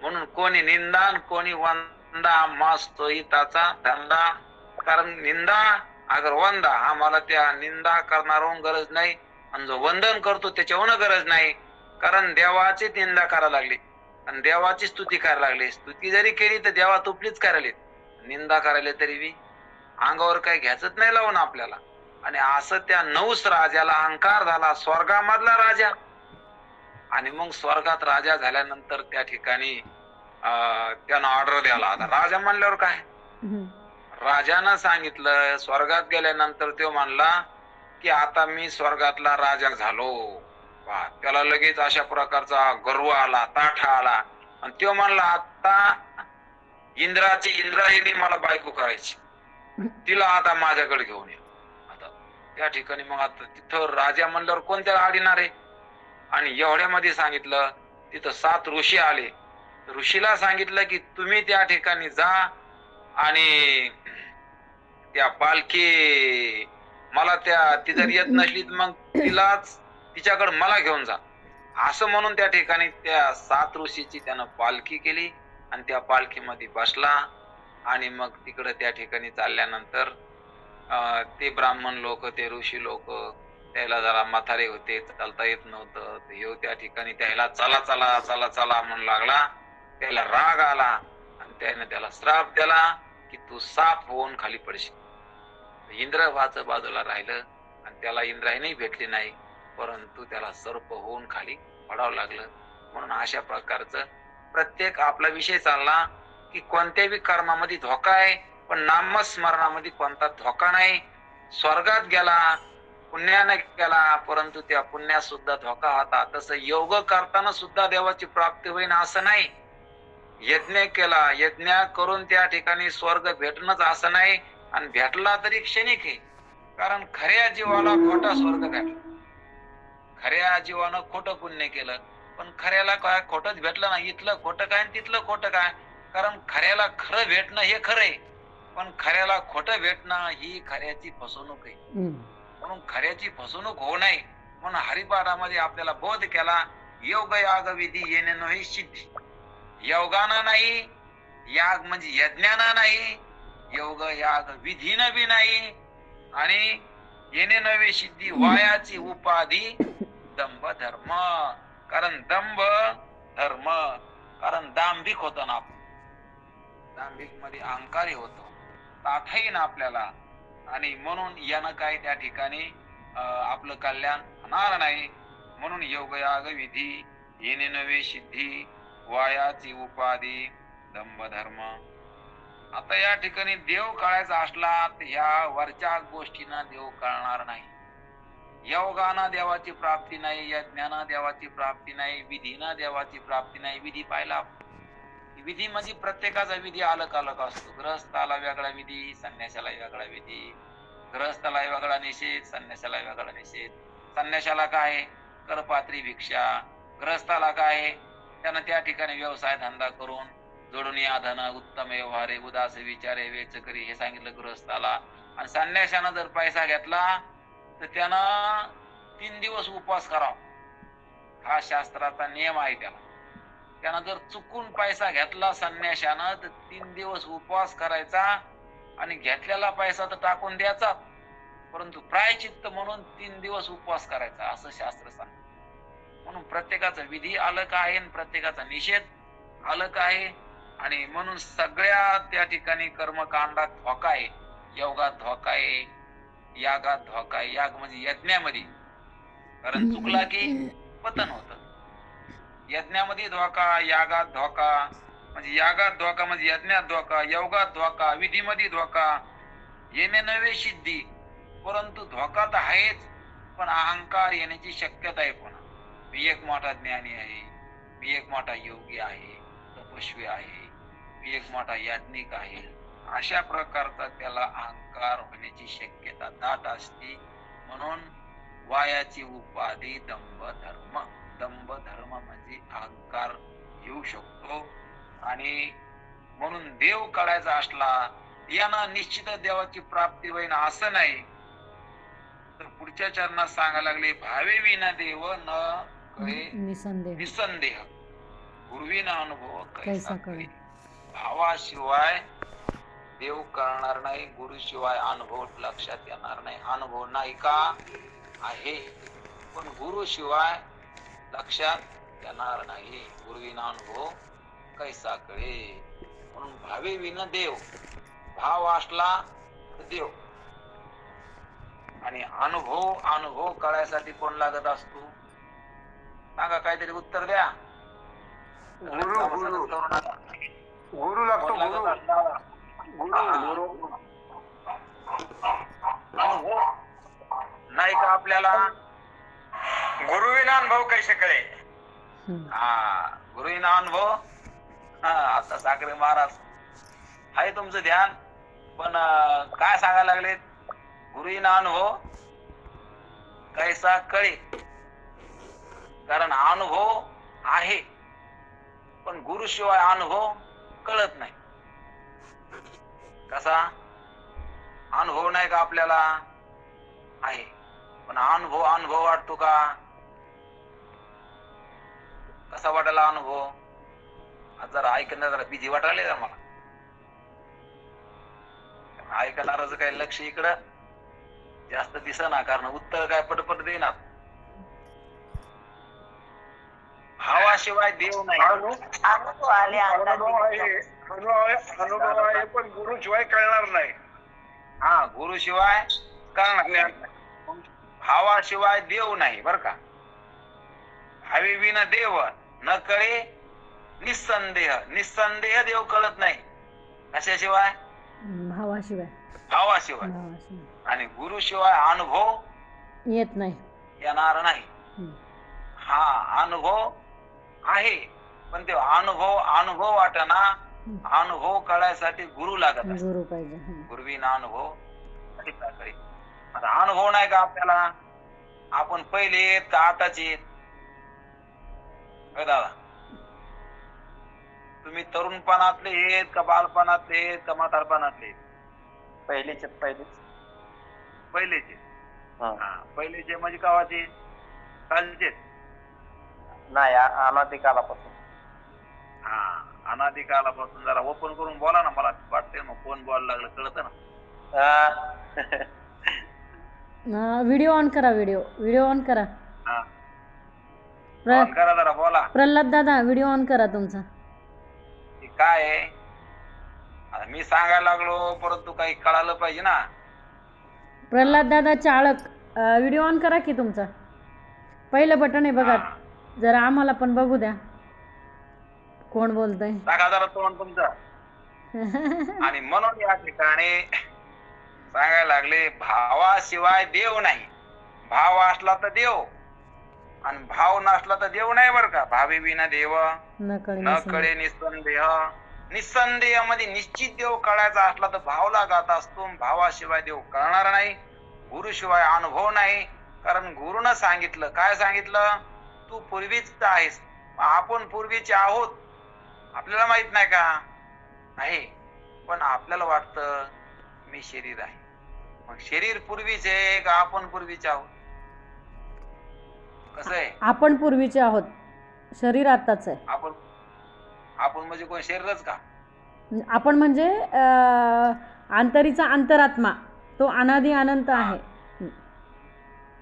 म्हणून कोणी निंदा कोणी वंदा, मस्तो हिताचा धंदा. कारण निंदा अगर वंदा आम्हाला त्या निंदा करणाऱ्याहून गरज नाही, आणि जो वंदन करतो त्याच्याहून गरज नाही. कारण देवाची निंदा करायला लागली आणि देवाची स्तुती करायला लागली. स्तुती जरी केली तर देवा तुपलीच करायला, निंदा करायला तरी बी अंगावर काही घ्यायचंच नाही लावून आपल्याला. आणि असं त्या नऊस राजाला अहंकार झाला, स्वर्गामधला राजा. आणि मग स्वर्गात राजा झाल्यानंतर त्या ठिकाणी त्यानं ऑर्डर द्याला. आता राजा म्हणल्यावर काय, राजानं सांगितलं स्वर्गात गेल्यानंतर तो म्हणला की आता मी स्वर्गातला राजा झालो. त्याला लगेच अशा प्रकारचा गर्व आला, ताठा आला. आणि तो म्हणला आता इंद्रायणी मला बायको करायची, तिला आता माझ्याकडे घेऊन ये. आता त्या ठिकाणी मग आता तिथं राजा म्हणल्यावर कोणत्या आडीणार आहे. आणि एवढ्यामध्ये सांगितलं तिथं 7 ऋषी आले. ऋषीला सांगितलं की तुम्ही त्या ठिकाणी जा आणि त्या पालखी मला ती जर येत नसली मग तिच्याकडे मला घेऊन जा. असं म्हणून त्या ठिकाणी त्या 7 ऋषीची त्यानं पालखी केली आणि त्या पालखीमध्ये बसला. आणि मग तिकडे त्या ठिकाणी चालल्यानंतर ते ब्राह्मण लोक, ते ऋषी लोक, त्याला जरा म्हातारे होते, चालता येत नव्हतं. ह्यो त्या ठिकाणी त्याला चला चला चला चला म्हणू लागला. त्याला राग आला आणि त्याने त्याला श्राप दिला की तू साप होऊन खाली पडशील. इंद्र बाजूला राहिलं आणि त्याला इंद्रायणी भेटली नाही, परंतु त्याला सर्प होऊन खाली पडावं लागलं. म्हणून अशा प्रकारचं प्रत्येक आपला विषय चालला की कोणत्याही कर्मामध्ये धोका आहे, पण नामस्मरणामध्ये कोणता धोका नाही. स्वर्गात गेला, पुण्याने गेला, परंतु त्या पुण्यात सुद्धा धोका होता. तसं योग करताना सुद्धा देवाची प्राप्ती होईन असं नाही. यज्ञ केला, यज्ञ करून त्या ठिकाणी स्वर्ग भेटणंच असं नाही. आणि भेटला तरी क्षणिक आहे, कारण खऱ्या जीवाला खोटा स्वर्ग भेटला. खऱ्या जीवानं खोटं पुण्य केलं, पण खऱ्याला काय खोटंच भेटलं नाही. इथलं खोटं काय तिथलं खोटं काय, कारण खऱ्याला खरं भेटणं हे खरं आहे, पण खऱ्याला खोटं भेटणं ही खऱ्याची फसवणूक आहे. म्हणून खऱ्याची फसवणूक होऊ नये म्हणून हरिपाठामध्ये आपल्याला बोध केला, योग याग विधी येणे नव्हे सिद्धी. योगानं नाही, याग म्हणजे यज्ञानं नाही, योग याग विधीनं बी नाही, आणि येणे नवे सिद्धी वायाची उपाधी दंभ धर्म. कारण दंभ धर्म, कारण दांभिक होतो ना आपण. दांभिक मध्ये अहंकारी होतो, ताठा येईन आपल्याला. आणि म्हणून यानं काय त्या ठिकाणी आपलं कल्याण होणार नाही. म्हणून योगयाग विधी येणे नवे सिद्धी वायाची उपाधी दंभ धर्म. आता या ठिकाणी देव कळायचा असला तर ह्या वरच्या गोष्टींना देव कळणार नाही. योगाना देवाची प्राप्ती नाही, यज्ञाना देवाची प्राप्ती नाही, विधीना देवाची प्राप्ती नाही. विधी पाहिला, विधी म्हणजे प्रत्येकाचा विधी अलग अलग असतो. गृहस्थाला वेगळा विधी, संन्यासाला वेगळा विधी. गृहस्थाला वेगळा निषेध, संन्यासाला वेगळा निषेध. संन्यासाला काय करपात्री भिक्षा, गृहस्थाला काय त्यानं त्या ठिकाणी व्यवसाय धंदा करून जोडून या धन उत्तम व्यवहारे उदास विचारे वेच करी हे सांगितलं गृहस्थाला. आणि संन्यासानं जर पैसा घेतला तर त्यानं 3 दिवस उपवास करावा, हा शास्त्राचा नियम आहे. त्यानं जर चुकून पैसा घेतला संन्याशानं तर 3 दिवस उपवास करायचा आणि घेतलेला पैसा तर टाकून द्यायचा, परंतु प्रायचित्त म्हणून 3 दिवस उपवास करायचा असं शास्त्र सांगतं. म्हणून प्रत्येकाचा विधी अलग आहे आणि प्रत्येकाचा निषेध अलग आहे. आणि म्हणून सगळ्या त्या ठिकाणी कर्मकांडात धोका आहे. योगात धोका आहे, यागात धोका आहे. याग म्हणजे यज्ञामध्ये, कारण चुकला की पतन होत. यज्ञामध्ये धोका, यागात धोका. म्हणजे यागात धोका म्हणजे यज्ञात धोका, योगात धोका, विधीमध्ये धोका. येणे नवे सिद्धी, परंतु धोका तर आहेच, पण अहंकार येण्याची शक्यता आहे. पुन्हा मी एक मोठा ज्ञानी आहे, मी एक मोठा योगी आहे, तपस्वी आहे, मी एक मोठा याज्ञिक आहे, अशा प्रकारचा त्याला अहंकार होण्याची शक्यता दाट असते. म्हणून वायाची उपाधी दंभ धर्म. दंभ धर्म म्हणजे अहंकार येऊ शकतो. आणि म्हणून देव कळायचा असला यानं निश्चित देवाची प्राप्ती होईन असं नाही. तर पुढच्या चरणात सांगायला लागले भावे विना देव न कळे निसंदेह गुरुविना अनुभव कैसा कळे. भावाशिवाय देव कळणार नाही, गुरुशिवाय अनुभव लक्षात येणार नाही. अनुभव नाही का आहे, पण गुरुशिवाय लक्षात येणार नाही. गुरुविना अनुभव कैसा कळे. म्हणून भावे विना देव, भाव असला तर देव. आणि अनुभव कळायसाठी कोण लागत असतो सांगा, काहीतरी उत्तर द्या.
गुरु गुरु गुरु लागतो. गुरु गुरु
नाही का आपल्याला
गुरुविना अनुभव कैसे कळे.
गुरुविना अनुभव. आता साखरे महाराज आहे तुमचं ध्यान, पण काय सांगायला लागले, गुरुविना अनुभव कैसा कळे. कारण अनुभव आहे, पण गुरुशिवाय अनुभव कळत नाही. कसा अनुभव नाही का आपल्याला आहे, पण अनुभव वाटतो का. कसा वाटायला अनुभव. जरा ऐकणार जरा बिझी वाटायला जरा मला. ऐकणाराचं काही लक्ष इकडं जास्त दिसना, कारण उत्तर काय पटपट देणार. भावाशिवाय देव नाही.
अनुभव आहे पण गुरुशिवाय कळणार नाही.
गुरुशिवाय कळणार नाही. भावाशिवाय देव नाही बर का. भावे विना देव न कळे निसंदेह. निसंदेह देव कळत नाही. कशाशिवाय. भावाशिवाय. आणि गुरुशिवाय अनुभव
येत नाही,
येणार नाही. अनुभव आहे, पण ते अनुभव वाटना. अनुभव कळायसाठी गुरु लागत असतो.
गुरु पाहिजे.
गुरुविना अनुभव. आता अनुभव नाही का आपल्याला. आपण पहिले येत का आताचे दादा. तुम्ही तरुणपणातले आहेत का बालपणातले आहेत का म्हातारपणातले.
पहिलेचे
पहिलेचे म्हणजे कावाचे कालचे
नाही, अनादिकालापासून.
अनादिकालापासून. जरा ओपन करून बोला ना, मला वाटतंय मग कोण बोलायला लागलं कळत ना.
व्हिडिओ ऑन करा. व्हिडिओ ऑन करा.
हा.
प्र
फोन करा जरा, बोला.
प्रल्हाद दादा व्हिडिओ ऑन करा तुमचा.
की काय आहे आता मी सांगायला लागलो परंतु काही कळालं पाहिजे ना.
प्रल्हाद दादा चाळक व्हिडिओ ऑन करा की तुमचा. पहिलं बटन आहे बघा, जरा आम्हाला पण बघू द्या कोण बोलतंय.
टाका जरा तोंड तुमचं. आणि म्हणून या ठिकाणी सांगायला लागले भावाशिवाय देव नाही. भाव असला तर देव आणि भाव नसला तर देव नाही बरं का. भावी विना देव
न
न कळे निसंदेह. निसंदेह मध्ये निश्चित देव कळायचा असला तर भाव लागत असतो. भावाशिवाय देव कळणार नाही. गुरुशिवाय अनुभव नाही. कारण गुरुनं सांगितलं, काय सांगितलं, तू पूर्वीच आहेस. आपण पूर्वीचे आहोत आपल्याला माहित नाही का. आहे पण आपल्याला वाटतं मी शरीर आहे. मग शरीर पूर्वीचे आहे का आपण पूर्वीचे आहोत. कसं आहे,
आपण पूर्वीचे आहोत, शरीर आत्ताच आहे.
आपण म्हणजे कोण शरीरच का.
आपण म्हणजे अंतरीचा अंतरात्मा, तो अनादि अनंत आहे.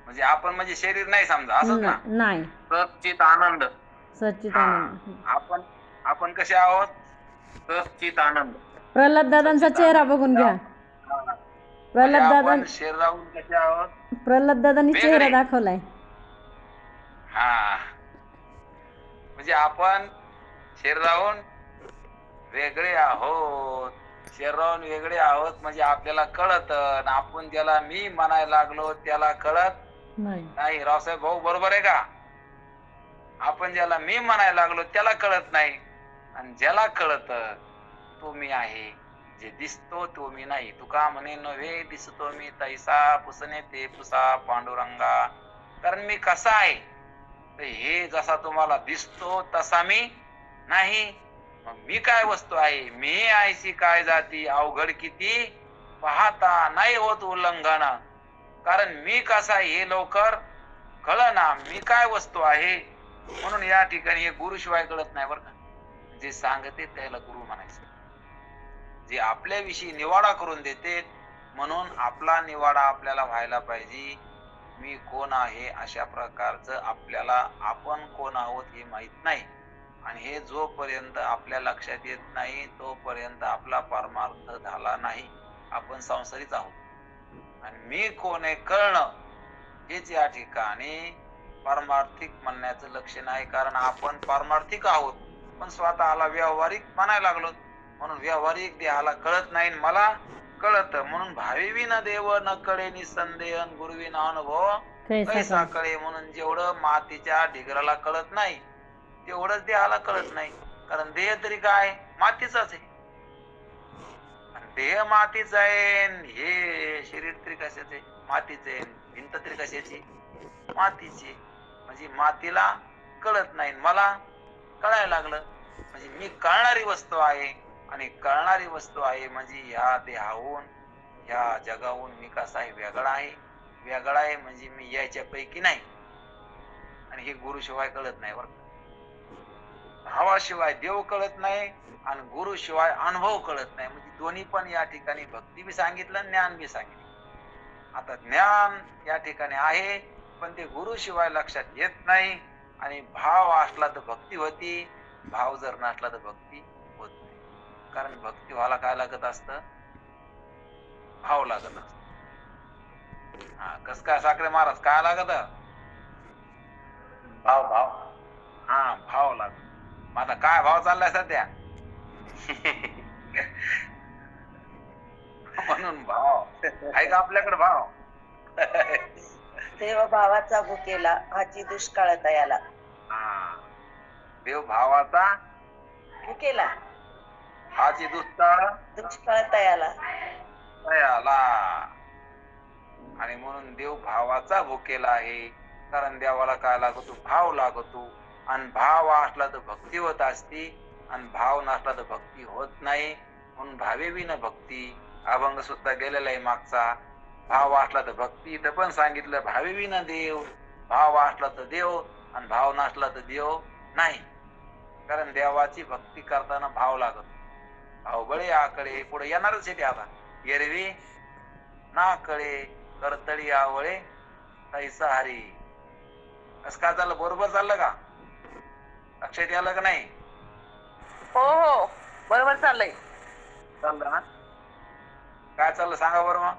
म्हणजे आपण म्हणजे शरीर नाही समजा असंच ना.
नाही,
सच्चित आनंद.
सच्चित आनंद.
आपण कसे आहोत, सच्चित आनंद.
प्रल्हाद दादांचा चेहरा बघून घ्या. प्रल्हाद दादा
शरीराहून कसे आहोत.
प्रल्हाद दादांनी चेहरा दाखवलाय.
हा म्हणजे आपण शरीराहून वेगळे आहोत. शरीराहून वेगळे आहोत म्हणजे आपल्याला कळत. आपण ज्याला मी म्हणायला लागलो त्याला कळत नाही. रावसाहेब भाऊ बरोबर आहे का. आपण ज्याला मी म्हणायला लागलो त्याला कळत नाही. आणि ज्याला कळत तो मी आहे. जे दिसतो तो मी नाही. तुका म्हणे नव्हे दिसतो मी तैसा पुसणे ते पुसा पांडुरंगा. कारण मी कसा आहे तर हे जसा तुम्हाला दिसतो तसा मी नाही. मग मी काय वस्तू आहे. मी आयशी काय जाती अवघड किती पाहता नाही होत उल्लंघन. कारण मी कसा आहे हे लवकर कळना. मी काय वस्तू आहे. म्हणून या ठिकाणी हे गुरुशिवाय कळत नाही बरं का. जे सांगते त्याला गुरु म्हणायचं. जे आपल्याविषयी निवाडा करून देते म्हणून आपला निवाडा आपल्याला व्हायला पाहिजे. मी कोण आहे अशा प्रकारचं आपल्याला आपण कोण आहोत हे माहित नाही. आणि हे जोपर्यंत आपल्या लक्षात येत नाही तोपर्यंत आपला परमार्थ झाला नाही. आपण संसारीच आहोत. आणि मी कोण आहे कळणं हेच या ठिकाणी पारमार्थिक म्हणण्याचं लक्षण आहे. कारण आपण पारमार्थिक आहोत पण स्वतःला व्यावहारिक म्हणायला लागलो. म्हणून व्यावहारिक देहाला कळत नाही. मला कळत म्हणून भावी न देव न कळे निसंदेह गुरुविना अनुभव कैसा कळे. म्हणून जेवढं मातीच्या ढिगराला कळत नाही तेवढंच देहाला कळत नाही. कारण देह तरी काय मातीचाच आहे. देह मातीचा आहे. हे शरीर तरी कशाचे मातीचे. भिंत तरी कशाची मातीची. म्हणजे मातीला कळत नाही मला कळायला लागलं. म्हणजे मी कळणारी वस्तू आहे. आणि कळणारी वस्तू आहे म्हणजे ह्या देहाहून ह्या जगाहून मी कसा आहे वेगळा आहे. वेगळा आहे म्हणजे मी याच्यापैकी नाही. आणि हे गुरुशिवाय कळत नाही बरं. भावाशिवाय देव कळत नाही आणि गुरुशिवाय अनुभव कळत नाही. म्हणजे दोन्ही पण या ठिकाणी भक्ती बी सांगितलं ज्ञान बी सांगितलं. आता ज्ञान या ठिकाणी आहे पण ते गुरुशिवाय लक्षात येत नाही. आणि भाव असला तर भक्ती होती. भाव जर नसला तर भक्ती होत नाही. कारण भक्ती व्हायला काय लागत असतं भाव लागत असत. हा कस काय साखरे महाराज काय लागत
भाव भाव.
हा भाव लागत. मग आता काय भाव चाललाय सध्या म्हणून भाव आहे का आपल्याकडे भाव.
देव भावाचा भुकेला हाची दुष्काळ तयाला.
हा देव भावाचा
भुकेला
हाची दुष्काळ
तयाला.
आणि म्हणून देव भावाचा भुकेला आहे. कारण देवाला काय लागतो भाव लागतो. आणि भाव असला तर भक्ती होत असती आणि भाव नसला तर भक्ती होत नाही. म्हणून भावे विना भक्ती अभंग सुद्धा गेलेला आहे मागचा. भाव असला तर भक्ती इथं पण सांगितलं भावे विना देव. भाव असला तर देव आणि भाव नसला तर देव नाही. कारण देवाची भक्ती करताना भाव लागतो. भाव बळे आकडे पुढे येणारच आहे ते. आता एरवी ना कळे करतळी आवळे तैसा हरी. कसं काय चाललं? बरोबर चाललं का? लक्षात आलं का नाही?
हो हो बरोबर चाललंय.
चाललं ना? काय चाललं सांगा बरं मग.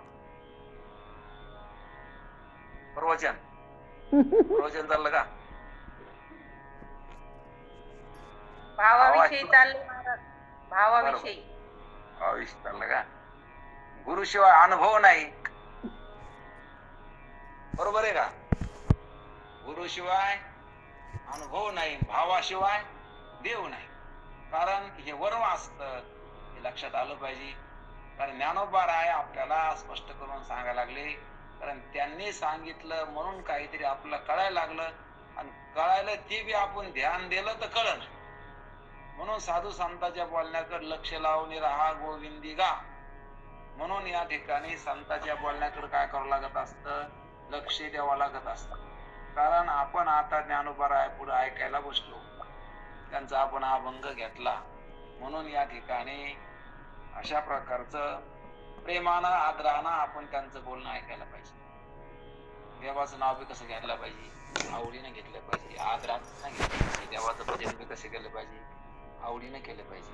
प्रवचन चाललं का?
भावाविषयी चालले महाराज. भावाविषयी.
भावाविषयी चाललं का? गुरुशिवाय अनुभव नाही. बरोबर आहे का? गुरुशिवाय अनुभव नाही, भावाशिवाय देव नाही. कारण हे वर्म असतं, हे लक्षात आलं पाहिजे. कारण ज्ञानोबा राय आपल्याला स्पष्ट करून सांगायला लागले. कारण त्यांनी सांगितलं म्हणून काहीतरी आपल्याला कळायला लागलं, आणि कळायला ते बी आपण ध्यान दिलं तर कळलं. म्हणून साधू संतांच्या बोलण्याकडे लक्ष लावून राहा गोविंदी गा. म्हणून या ठिकाणी संतांच्या बोलण्याकडे काय करावं लागत असतं? लक्ष द्यावं लागत असतं. कारण आपण आता ज्ञानोबा राय पुढे ऐकायला बसलो, त्यांचा आपण अभंग घेतला. म्हणून या ठिकाणी अशा प्रकारचं प्रेमानं आदरानं आपण त्यांचं बोलणं ऐकायला पाहिजे. देवाचं नाव बी कसं घ्यायला पाहिजे? आवडीनं घेतलं पाहिजे, आदरानं घेतलं पाहिजे. देवाचं भजन बी कसं केलं पाहिजे? आवडीनं केलं पाहिजे.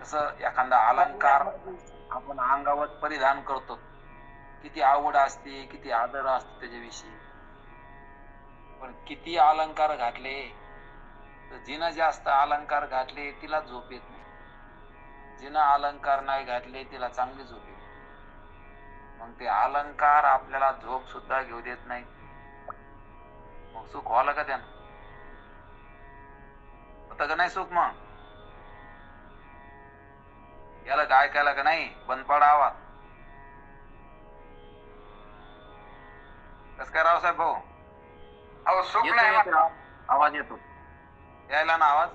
तसं एखादा अलंकार आपण अंगावर परिधान करतो, किती आवड असते, किती आदर असते त्याच्याविषयी. पण किती अलंकार घातले तर जिनं जास्त अलंकार घातले तिला झोप येत नाही, जिनं अलंकार नाही घातले तिला चांगली झोप येते. मग ते अलंकार आपल्याला झोप सुद्धा घेऊ देत नाही. मग सुख व्हायला का त्यानं? होतं का नाही सुख? मग याला काय केलं का नाही? बंद पडा आवाज. कस काय रावसाहेब भाऊ? अहो सुख नाही. आवाज येतो यायला ना, आवाज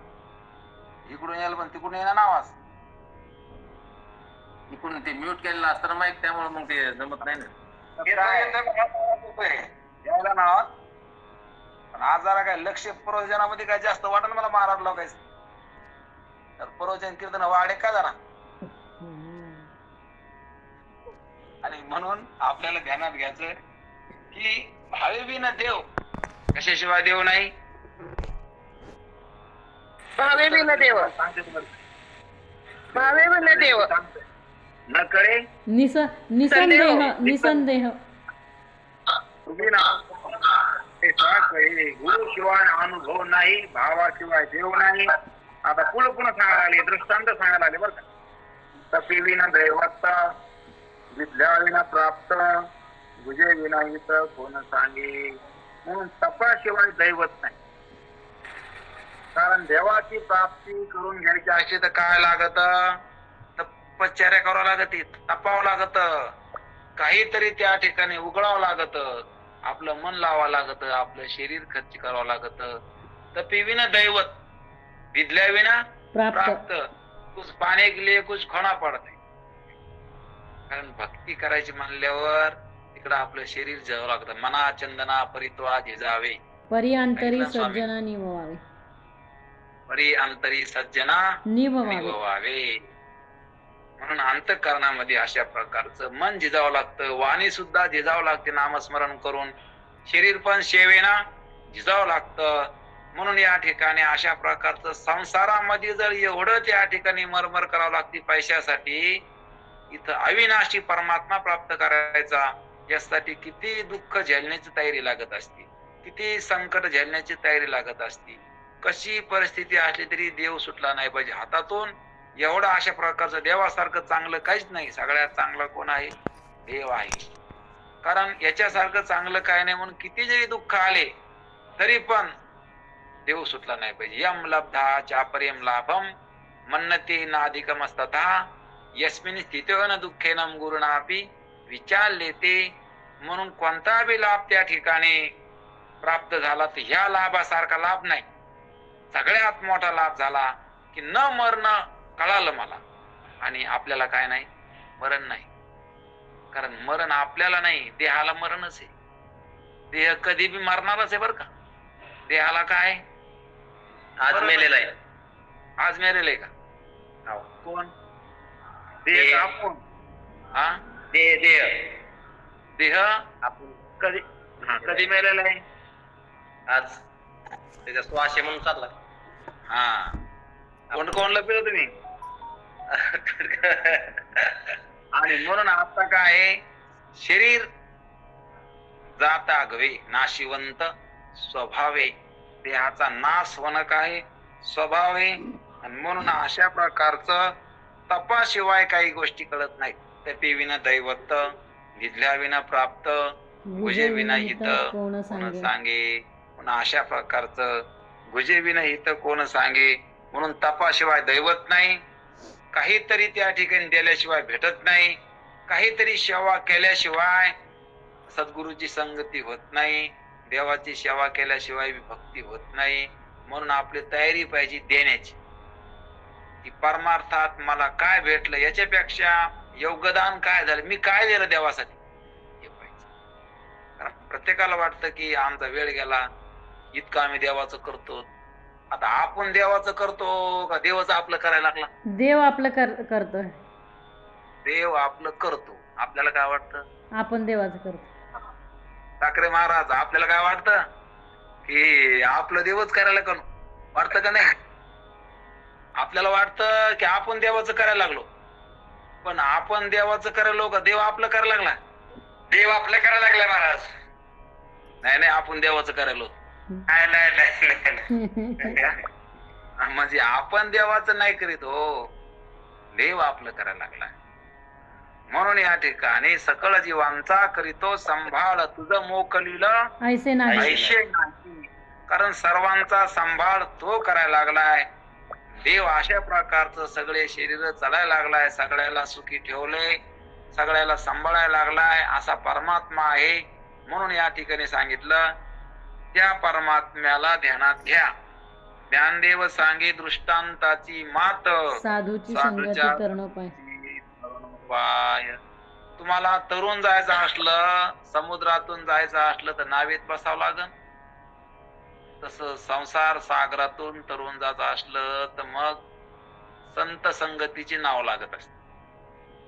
इकडून यायला पण तिकडून येणार ना आवाज.
इकडून ते म्यूट केलेलं असतं ना माईक, त्यामुळे मग ते जमत नाही ना.
यायला ना आवाज. पण आज जरा काय लक्ष प्रवचनामध्ये काय जास्त वाटलं मला महाराज लोकांचं. तर प्रवचन कीर्तन वाढे का जरा. आणि म्हणून आपल्याला ध्यानात घ्यायचं की भावे बिना देव, कशाशिवाय देव नाही.
भावे बिना देव. भावे बिना देव.
न कळे
निसंदेह.
गुरुशिवाय अनुभव नाही, भावाशिवाय देव नाही. आता पुन्हा सांगायला लागले, दृष्टांत सांगायला लागले बरं का. तपी विना दैवत्ता, विद्या विना प्राप्त, भुजे विना हित कोण सांगे. म्हणून तपाशिवाय दैवत नाही. कारण देवाची प्राप्ती करून घ्यायची अशी तर काय लागत? तपश्चर्या करावं लागत, तपावं लागत, काहीतरी त्या ठिकाणी उघडावं लागत, आपलं मन लावावं लागत, आपलं शरीर खर्च करावं लागत. तपी विना दैवत, विद्या विना प्राप्त, कुछ पाने के लिए कुछ खोना पडत. कारण भक्ती करायची म्हणल्यावर तिकडं आपलं शरीर जावं लागतं. मना चंदना परित्वा झिजावे,
परी अंतरी सज्जना निभवावे.
परी अंतरी सज्जना निभवावे. म्हणून अंतःकरणामध्ये अशा प्रकारचं मन झिजावं लागतं, वाणी सुद्धा झिजावं लागते नामस्मरण करून, शरीर पण सेवेना झिजावं लागतं. म्हणून या ठिकाणी अशा प्रकारचं संसारामध्ये जर एवढं त्या ठिकाणी मरमर करावं लागते पैशासाठी, इथं अविनाशी परमात्मा प्राप्त करायचा यासाठी किती दुःख झेलण्याची तयारी लागत असते, किती संकट झेलण्याची तयारी लागत असते. कशी परिस्थिती असली तरी देव सुटला नाही पाहिजे हातातून. एवढं अशा प्रकारचं देवासारखं चांगलं काहीच नाही. सगळ्यात चांगलं कोण आहे? देव आहे. कारण याच्यासारखं चांगलं काय नाही. म्हणून किती जरी दुःख आले तरी पण देव सुटला नाही पाहिजे. यम लब्धा चापर्यम लाभम मन्नते नाधिकमस्तथा यस्मिन स्थितो न दुःखेनम गुरुणापि विचार लेते. म्हणून कोणता बी लाभ त्या ठिकाणी प्राप्त झाला तर ह्या लाभासारखा लाभ नाही. सगळ्यात मोठा लाभ झाला की न मरणं कळालं मला. आणि आपल्याला काय नाही? मरण नाही. कारण मरण आपल्याला नाही, देहाला मरणच आहे. देह कधी बी मरणारच आहे बरं का. देहाला काय
आज मेलेला आहे.
आज मेलेलं आहे का? कोण? देह आपण. हा
देह
देह
आपण
कधी कधी मेलेला आहे?
आज त्याच्या श्वास म्हणून चालला.
हा कोण कोणला पिलो तुम्ही? आणि म्हणून आता काय आहे? शरीर जाता गवे नाशिवंत स्वभावे, देहाचा नाश होणं काय स्वभाव आहे. आणि म्हणून अशा प्रकारचं तपाशिवाय काही गोष्टी कळत नाहीत. तपेविना दैवत, भिजल्याविना प्राप्त, भुजेविना हित
कोण
कोण सांगे. म्हणून अशा प्रकारचं भुजेविना हित कोण सांगे. म्हणून तपाशिवाय दैवत नाही, काहीतरी त्या ठिकाणी दिल्याशिवाय भेटत नाही, काहीतरी सेवा केल्याशिवाय सद्गुरूची संगती होत नाही, देवाची सेवा केल्याशिवाय भक्ती होत नाही. म्हणून आपली तयारी पाहिजे देण्याची, की परमार्थात मला काय भेटलं याच्यापेक्षा योगदान काय झालं, मी काय दिलं देवासाठी हे पाहिजे. कारण प्रत्येकाला वाटतं की आमचा वेळ गेला, इतकं आम्ही देवाचं करतो. आता आपण देवाचं करतो का देवाच आपलं करायला लागला?
देव आपलं करतोय,
देव आपलं करतो. आपल्याला काय वाटतं?
आपण देवाचं करतो.
ठाकरे महाराज आपल्याला काय वाटतं की आपलं देवच करायला करू वाटतं का नाही? आपल्याला वाटतं की आपण देवाचं करायला लागलो, पण आपण देवाचं करायलो का देव आपलं करायला लागला?
देव आपलं करायला लागलाय महाराज.
नाही नाही, आपण देवाचं करायलो.
नाही नाही नाही
म्हणजे आपण देवाचं नाही करीत हो, देव आपलं करायला लागलाय. म्हणून या ठिकाणी सकळ जीवांचा करीतो सांभाळ, तुझं मोकलीला
ऐसे नाही.
ऐशे नाही. कारण सर्वांचा सांभाळ तो करायला लागलाय. देव अशा प्रकारचं सगळे शरीर चालायला लागलाय, सगळ्याला सुखी ठेवलंय, सगळ्याला सांभाळायला लागलाय असा परमात्मा आहे. म्हणून या ठिकाणी सांगितलं त्या परमात्म्याला ध्यानात घ्या. ज्ञानदेव सांगे दृष्टांताची मात,
साधूची संगती करणं
पाय. तुम्हाला तरुण जायचं असलं, समुद्रातून जायचं असलं तर नावेत बसावं लागल. तसं संसार सागरातून तरुण जायचं असलं तर मग संत संगतीची नाव लागत असते.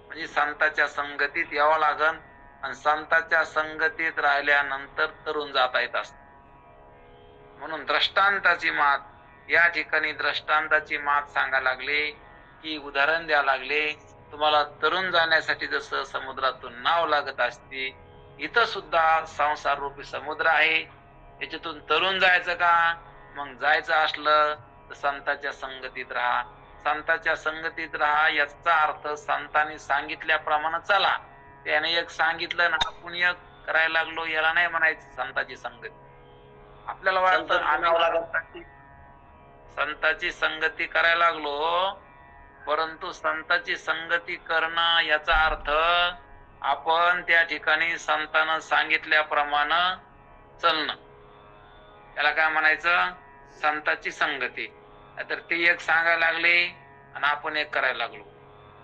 म्हणजे संताच्या संगतीत यावं लागल, आणि संताच्या संगतीत राहिल्यानंतर तरुण जाता येत असत. म्हणून दृष्टांताची मात, या ठिकाणी दृष्टांताची मात सांगायला लागले की उदाहरण द्यायला लागले. तुम्हाला तरुण जाण्यासाठी जसं समुद्रातून नाव लागत असते, इथं सुद्धा संसार रूपी समुद्र आहे. याच्यातून तरुण जायचं का? मग जायचं असलं तर संतांच्या संगतीत राहा. संतांच्या संगतीत राहा याचा अर्थ संतांनी सांगितल्याप्रमाणे चला. त्याने एक सांगितलं ना आपण एक करायला लागलो, याला नाही म्हणायचं संतांची संगती. आपल्याला वाटतं आम्ही संतांची संगती करायला लागलो, परंतु संतांची संगती करणं याचा अर्थ आपण त्या ठिकाणी संतांना सांगितल्याप्रमाणे चलणं. त्याला काय म्हणायचं? संतांची संगती. तर ते एक सांगायला लागले आणि आपण एक करायला लागलो,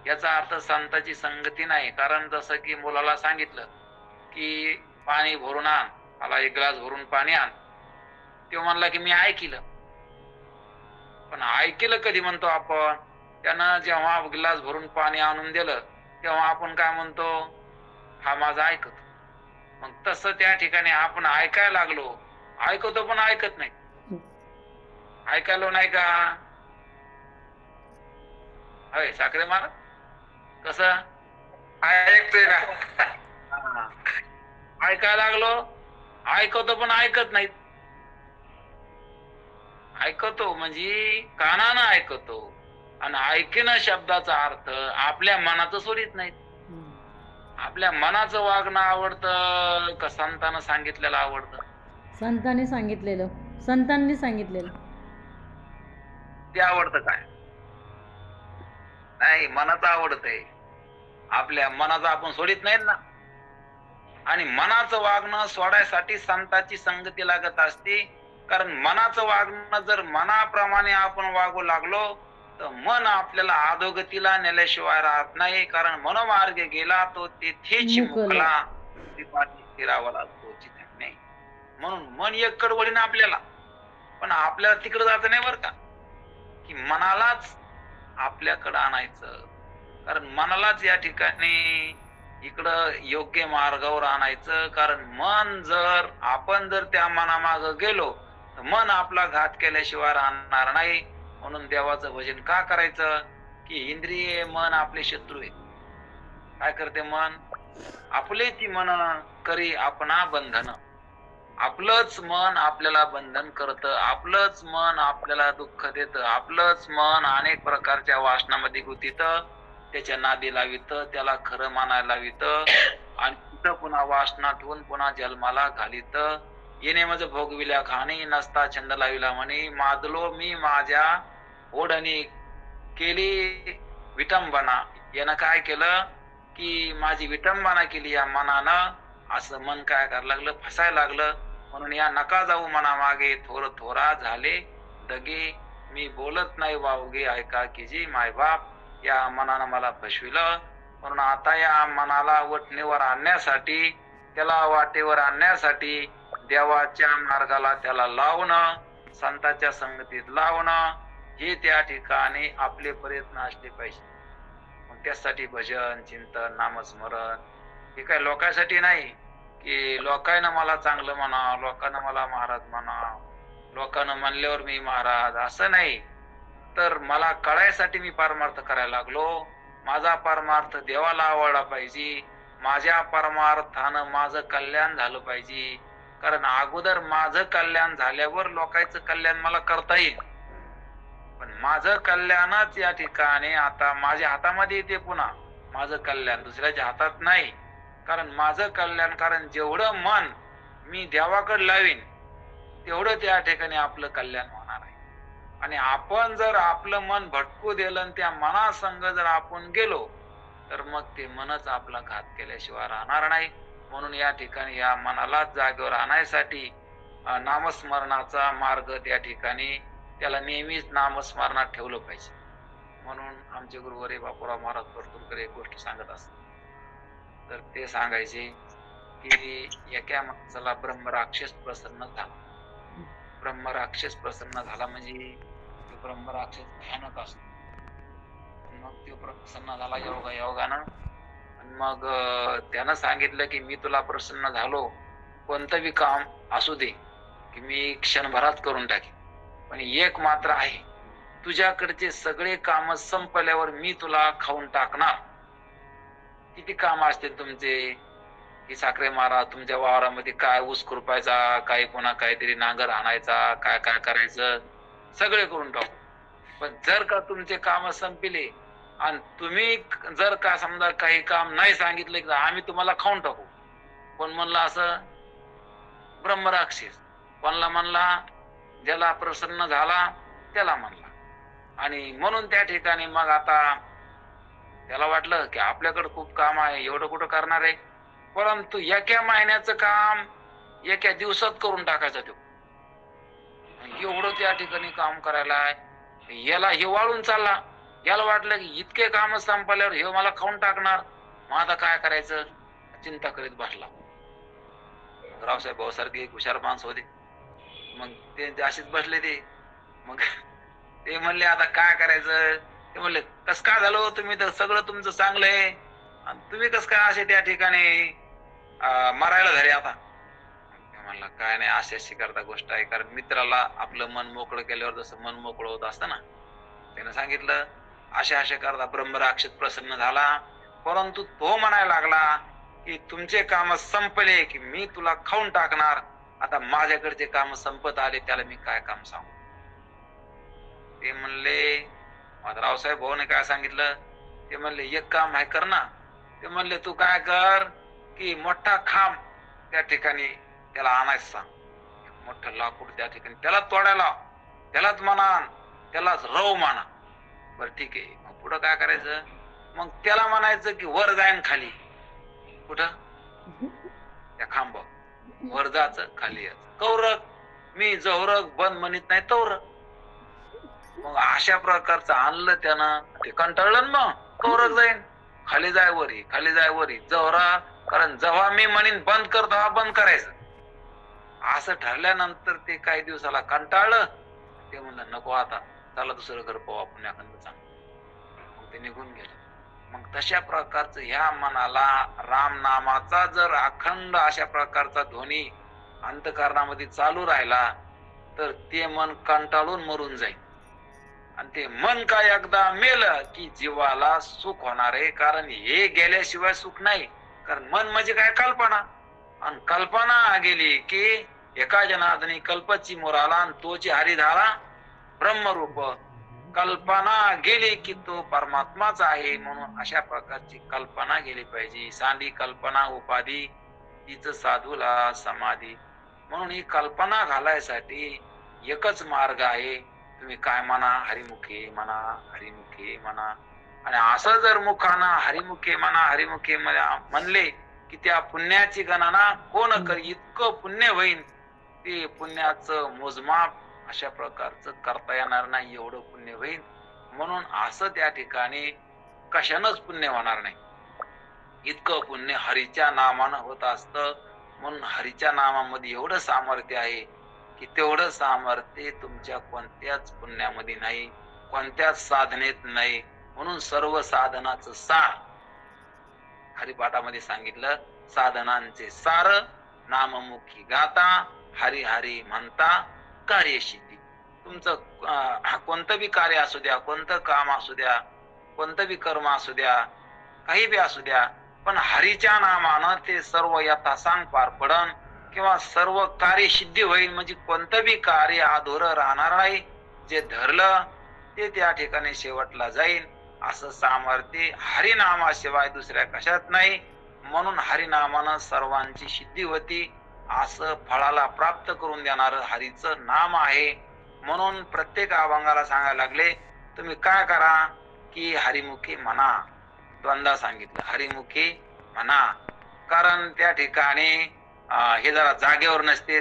याचा अर्थ संतांची संगती नाही. कारण जसं की मुलाला सांगितलं की पाणी भरून आण, मला एक ग्लास भरून पाणी आण, तो म्हणला की मी ऐकलं. पण ऐकलं कधी म्हणतो आपण? त्यानं जेव्हा ग्लास भरून पाणी आणून दिलं तेव्हा आपण काय म्हणतो? हा माझा ऐकतो. मग तसं त्या ठिकाणी आपण ऐकायला लागलो, ऐकतो पण ऐकत नाही. ऐकायलो नाही का? होय साखरे महाराज, कसं
ऐकतोय ना?
ऐकायला लागलो, ऐकतो पण ऐकत नाहीत. ऐकतो म्हणजे कानानं ऐकतो, आणि ऐकणं शब्दाचा अर्थ आपल्या मनाचं सोडित नाहीत. आपल्या मनाचं वागणं आवडतं का संतानं सांगितलेलं आवडतं?
संतांनी सांगितलेलं, संतांनी सांगितलेलं
ते आवडतं काय? नाही, मनाचं आवडतंय. आपल्या मनाचं आपण सोडित नाहीत ना. आणि मनाचं वागणं सोडायसाठी संतांची संगती लागत असते. कारण मनाचं वागणं जर मनाप्रमाणे आपण वागू लागलो तर मन आपल्याला अधोगतीला नेल्याशिवाय राहत नाही. कारण मनोमार्ग गेला तो तेथेच मुकला, फिरावा लागतो जिथे नाही. म्हणून मन एक कडवळीनं आपल्याला, पण आपल्याला तिकडे जायचं नाही बरं का, की मनालाच आपल्याकडं आणायचं. कारण मनालाच या ठिकाणी इकडं योग्य मार्गावर आणायचं. कारण मन जर आपण जर त्या मनामाग गेलो तर मन आपला घात केल्याशिवाय राहणार नाही. म्हणून देवाचं भजन का करायचं की इंद्रिय मन आपले शत्रू आहेत. काय करते मन? आपलेची मन करी आपणा बंधन. आपलंच मन आपल्याला बंधन करतं, आपलंच मन आपल्याला दुःख देतं, आपलंच मन अनेक प्रकारच्या वासनामध्ये गुंतीत, त्याच्या नादी लावित, त्याला खरं मानायला लावित आणि तिथं पुन्हा वासना ठेवून पुन्हा जन्माला घालित. येणे माझं भोगविल्या खाणी नसता छंद लाविला म्हणे. माजलो मी माझ्या ओढणी केली विटंबना. यानं काय केलं की माझी विटंबना केली या मनानं. असं मन काय करायला लागलं? फसायला लागलं. म्हणून या नका जाऊ मना मागे थोर थोरा झाले दगे. मी बोलत नाही वावगे ऐका की जी मायबाप. या मनानं मला फसविलं. म्हणून आता या मनाला वटणीवर आणण्यासाठी, त्याला वाटेवर आणण्यासाठी देवाच्या मार्गाला त्याला लावणं, संतांच्या संगतीत लावणं, हे त्या ठिकाणी आपले प्रयत्न असले पाहिजे. मग त्यासाठी भजन, चिंतन, नामस्मरण हे काय लोकांसाठी नाही की लोकांना मला चांगलं म्हणा, लोकांना मला महाराज म्हणा, लोकांना म्हणल्यावर मी महाराज, असं नाही. तर मला कळायसाठी मी परमार्थ करायला लागलो. माझा परमार्थ देवाला आवडला पाहिजे. माझ्या परमार्थानं माझं कल्याण झालं पाहिजे. कारण अगोदर माझं कल्याण झाल्यावर लोकांचं कल्याण मला करता येईल. पण माझं कल्याणच या ठिकाणी आता माझ्या हातामध्ये येते. पुन्हा माझं कल्याण दुसऱ्याच्या हातात नाही. कारण माझं कल्याण, कारण जेवढं मन मी देवाकडे लावीन तेवढं त्या ठिकाणी आपलं कल्याण होणार आहे. आणि आपण जर आपलं मन भटकू दिलं आणि त्या मनासंग जर आपण गेलो तर मग ते मनच आपला घात केल्याशिवाय राहणार नाही. म्हणून या ठिकाणी या मनाला जागेवर आणण्यासाठी नामस्मरणाचा मार्ग त्या ठिकाणी त्याला नेहमीच नामस्मरणात ठेवलं पाहिजे. म्हणून आमचे गुरुवारी बापूराव महाराज परतूरकर एक गोष्ट सांगत असतात. तर ते सांगायचे की एका माणसाला ब्रह्मराक्षस प्रसन्न झाला. ब्रह्मराक्षस प्रसन्न झाला म्हणजे तो ब्रह्मराक्षस भयानक असतो. मग तो प्रसन्न झाला योगानं. आणि मग त्यानं सांगितलं की मी तुला प्रसन्न झालो, कोणतं बी काम असू दे की मी क्षणभरात करून टाकेन. पण एक मात्र आहे, तुझ्याकडचे सगळे काम संपल्यावर मी तुला खाऊन टाकणार. किती काम असतील तुमचे की साखरे मारा, तुमच्या वावरामध्ये काय ऊस खुरपायचा, काही पुन्हा काहीतरी नांगर आणायचा, काय काय करायचं सगळे करून टाकू. पण जर का तुमचे काम संपले आणि तुम्ही जर का समजा काही काम नाही सांगितलं की आम्ही तुम्हाला खाऊन टाकू. कोण म्हणलं असं? ब्रह्मराक्षस. कोणला म्हणला? ज्याला प्रसन्न झाला त्याला म्हणला. आणि म्हणून त्या ठिकाणी मग आता त्याला वाटलं की आपल्याकडे खूप काम आहे, एवढं कुठं करणार आहे. परंतु एका महिन्याचं काम एका दिवसात करून टाकायचं. तो एवढं त्या ठिकाणी काम करायला आहे. याला हिवाळून चालला. याला वाटलं की इतके काम संपल्यावर हे मला खाऊन टाकणार, मग आता काय करायचं चिंता करीत बसला. रावसाहेब भाऊसारखे एक हुशार माणसं होते. मग ते असेच बसले. ते मग ते म्हणले आता काय करायचं. ते म्हणले कस काय झालं, तुम्ही तर सगळं तुमचं चांगलं आहे आणि तुम्ही कस काय असे त्या ठिकाणी मरायला झाले आता. म्हणला काय नाही, अशी करता गोष्ट आहे. कारण मित्राला आपलं मन मोकळं केल्यावर जसं मन मोकळं होत असतं ना, त्यानं सांगितलं अशा करता ब्रह्मराक्षस प्रसन्न झाला. परंतु तो म्हणायला लागला की तुमचे काम संपले की मी तुला खाऊन टाकणार. आता माझ्याकडचे काम संपत आले, त्याला मी काय काम सांगू. ते म्हणले रावसाहेब भाऊने काय सांगितलं. ते म्हणले एक काम आहे कर ना. ते म्हणले तू काय कर की मोठा खांब त्या ठिकाणी त्याला आणायचं सांग. मोठं लाकूड त्या ठिकाणी त्याला तोडायला, त्यालाच म्हणा, त्यालाच रव म्हणा. बरं ठीक आहे. मग पुढं काय करायचं. मग त्याला म्हणायचं की वर जाईन खाली. कुठं? त्या खांब वर जायचं, खाली यायचं. कौरक मी जवरक बंद म्हणत नाही तौरक. मग अशा प्रकारचं आणलं त्यानं. ते कंटाळलं मग कौरक जाईन, खाली जाय वरी, खाली जाय वरी जवरा. कारण जेव्हा मी म्हणेन बंद कर तेव्हा बंद करायचं. असं ठरल्यानंतर ते काही दिवसाला कंटाळलं. ते म्हणलं नको आता, चला दुसरं घर पाहू आपण एखादं चांगलं. मग ते निघून गेलं. मग तशा प्रकारचं ह्या मनाला राम नामाचा जर अखंड अशा प्रकारचा ध्वनी अंतःकरणामध्ये चालू राहिला तर ते मन कंटाळून मरून जाईल. आणि ते मन काय एकदा मेलं की जीवाला सुख होणार आहे. कारण हे गेल्याशिवाय सुख नाही. कारण मन म्हणजे काय कल्पना, आणि कल्पना गेली की एका जनार्दनी कल्पची मोराला आणि तोची हरी झाला ब्रह्मरूप. कल्पना गेली की तो परमात्माच आहे. म्हणून अशा प्रकारची कल्पना गेली पाहिजे. सांडी कल्पना उपाधी तीच साधूला समाधी. म्हणून ही कल्पना घालायसाठी एकच मार्ग आहे. तुम्ही काय म्हणा, हरिमुखे म्हणा, हरिमुखे म्हणा. आणि असं जर मुखाना हरिमुखे म्हणा, हरिमुखे म्हणले की त्या पुण्याची गणना कोण करी. इतकं पुण्य होईल ते पुण्याचं मोजमाप अशा प्रकारचं करता येणार नाही. एवढं पुण्य होईल. म्हणून असं त्या ठिकाणी कशानंच पुण्य होणार नाही. इतकं पुण्य हरीच्या नामानं होत असतं. म्हणून हरीच्या नामामध्ये एवढं सामर्थ्य आहे की तेवढं सामर्थ्य तुमच्या कोणत्याच पुण्यामध्ये नाही, कोणत्याच साधनेत नाही. म्हणून सर्व साधनाचं सार हरिपाठामध्ये सांगितलं. साधनांचे सार नाममुखी गाता, हरी हरी म्हणता कार्यसिद्धी. तुमचं कोणतं बी कार्य असू द्या, कोणतं काम असू द्या, कोणतं बी कर्म असू द्या, काही बी असू द्या, पण हरीच्या नामानं ते सर्व यथासांग पार पडन किंवा सर्व कार्य सिद्धी होईल. म्हणजे कोणतं बी कार्य अधुरं राहणार नाही. जे धरलं ते त्या ठिकाणी शेवटला जाईल. असं सामर्थ्य हरिनामाशिवाय दुसऱ्या कशात नाही. म्हणून हरिनामानं सर्वांची सिद्धी होती. असं फळाला प्राप्त करून देणार हरीचं नाम आहे. म्हणून प्रत्येक अभंगाला सांगायला लागले तुम्ही काय करा की हरिमुखी म्हणा. द्वंदा सांगितलं, हरिमुखी म्हणा. कारण त्या ठिकाणी हे जरा जागेवर नसते.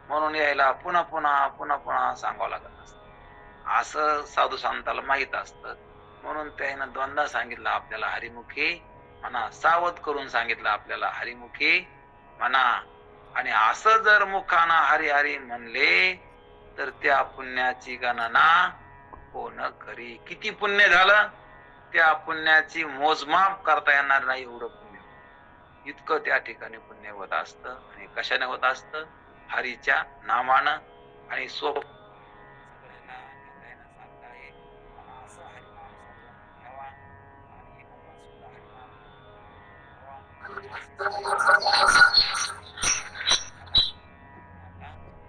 म्हणून यायला पुन्हा पुन्हा पुन्हा पुन्हा सांगावं लागत असतं. असं साधू संताला माहित असतं. म्हणून त्यानं द्वंदा सांगितलं आपल्याला, हरिमुखी म्हणा. सावध करून सांगितलं आपल्याला, हरिमुखी म्हणा. आणि असं जर मुखाना हरी हरी म्हणले तर त्या पुण्याची गणना कोण करी. किती पुण्य झालं त्या पुण्याची मोजमाप करता येणार नाही. एवढं पुण्य इतकं त्या ठिकाणी पुण्य होत असतं. आणि कशाने होत असतं? हरीच्या नामानं. आणि सोप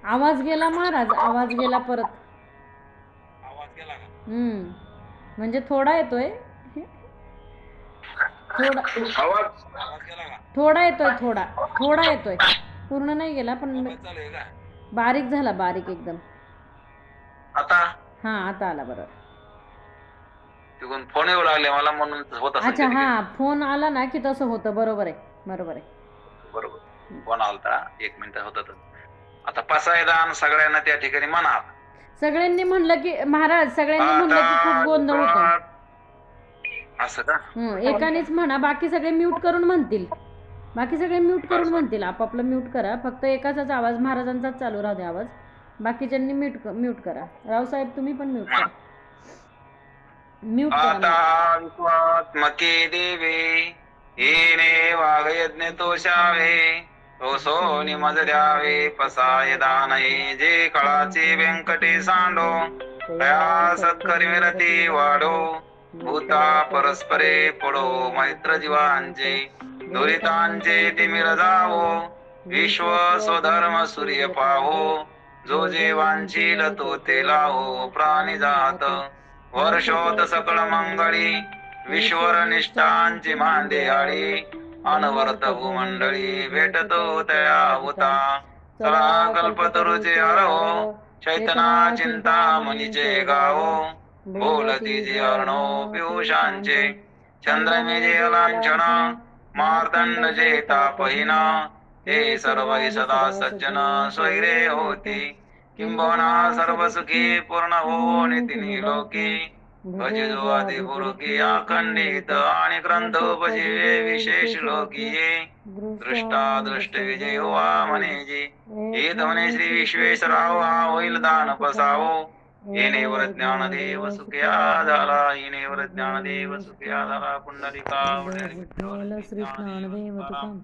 आवाज गेला महाराज, आवाज गेला परत.
आवाज गेला का?
म्हणजे थोडा येतोय, थोडा
आवाज गेला का?
थोडा येतोय, थोडा येतोय. पूर्ण नाही गेला पण
चालू आहे का?
बारीक झाला, बारीक एकदम.
आता
हा आता आला बरोबर.
तिकडून फोन येऊ लागले मला म्हणून होत असेल.
अच्छा हा, फोन आला ना की तसं होतं. बरोबर आहे, बरोबर आहे.
बरोबर. फोन आलता 1 मिनिट होत. आता पसायदान सगळ्यांना त्या ठिकाणी म्हणा.
सगळ्यांनी म्हणलं की महाराज, सगळ्यांनी म्हणलं की खूप गोंधळ होतो.
असं का?
एकानेच म्हणा, बाकी सगळे म्यूट करून म्हणतील. बाकी सगळे म्यूट करून म्हणतील. आपापलं म्यूट करा. फक्त एकाचाच आवाज महाराजांचाच चालू राहू दे आवाज. बाकीच्यांनी म्यूट करा. रावसाहेब तुम्ही पण म्यूट करा. म्यूट करा.
आता विश्वात्मके देवे येणे वाघयज्ञ तोषावे. तो सोनी मज द्यावे पसाय दानये. जे कळाचे व्यंकटे सांडो तया सत्करी विरती वाढो. भूता परस्परे पडो मैत्र जीवांचे. दुरितांचे तिमिर जावो. विश्व स्वधर्म सूर्य पाहो. जो जीवांची तो ते लाहो. प्राणी जात वर्षोत सकळ मंगळी. विश्वर निष्ठांची मांदे आळी. अनवर्त भूमंडळी भेटतो तया होता. चला कल्पतरुचे अरहो. चैतना चिंता मनीचे गावो. बोलती जे अर्णो पियुषांचे. चंद्रमे जे लांछन मार्तंड जे तापहीना. हे सर्व सदा सज्जन स्वैरे होती. किंबहुना सर्व सुखी पूर्ण हो नितीनी लोकी. भजे जो आदि गुरु की अखंडित. आणि ग्रंथोपजीवे विशेष लोकीये. दृष्टा दृष्ट विजय व्हा म्हणे जी. हे म्हणे श्री विश्वेश्वराव हा होईल दान पसावो. येणेवर ज्ञानदेव सुखया झाला, येणेवर ज्ञानदेव सुखया झाला. पुंडलिका
विठ्ठल श्री ज्ञानदेव तुकाराम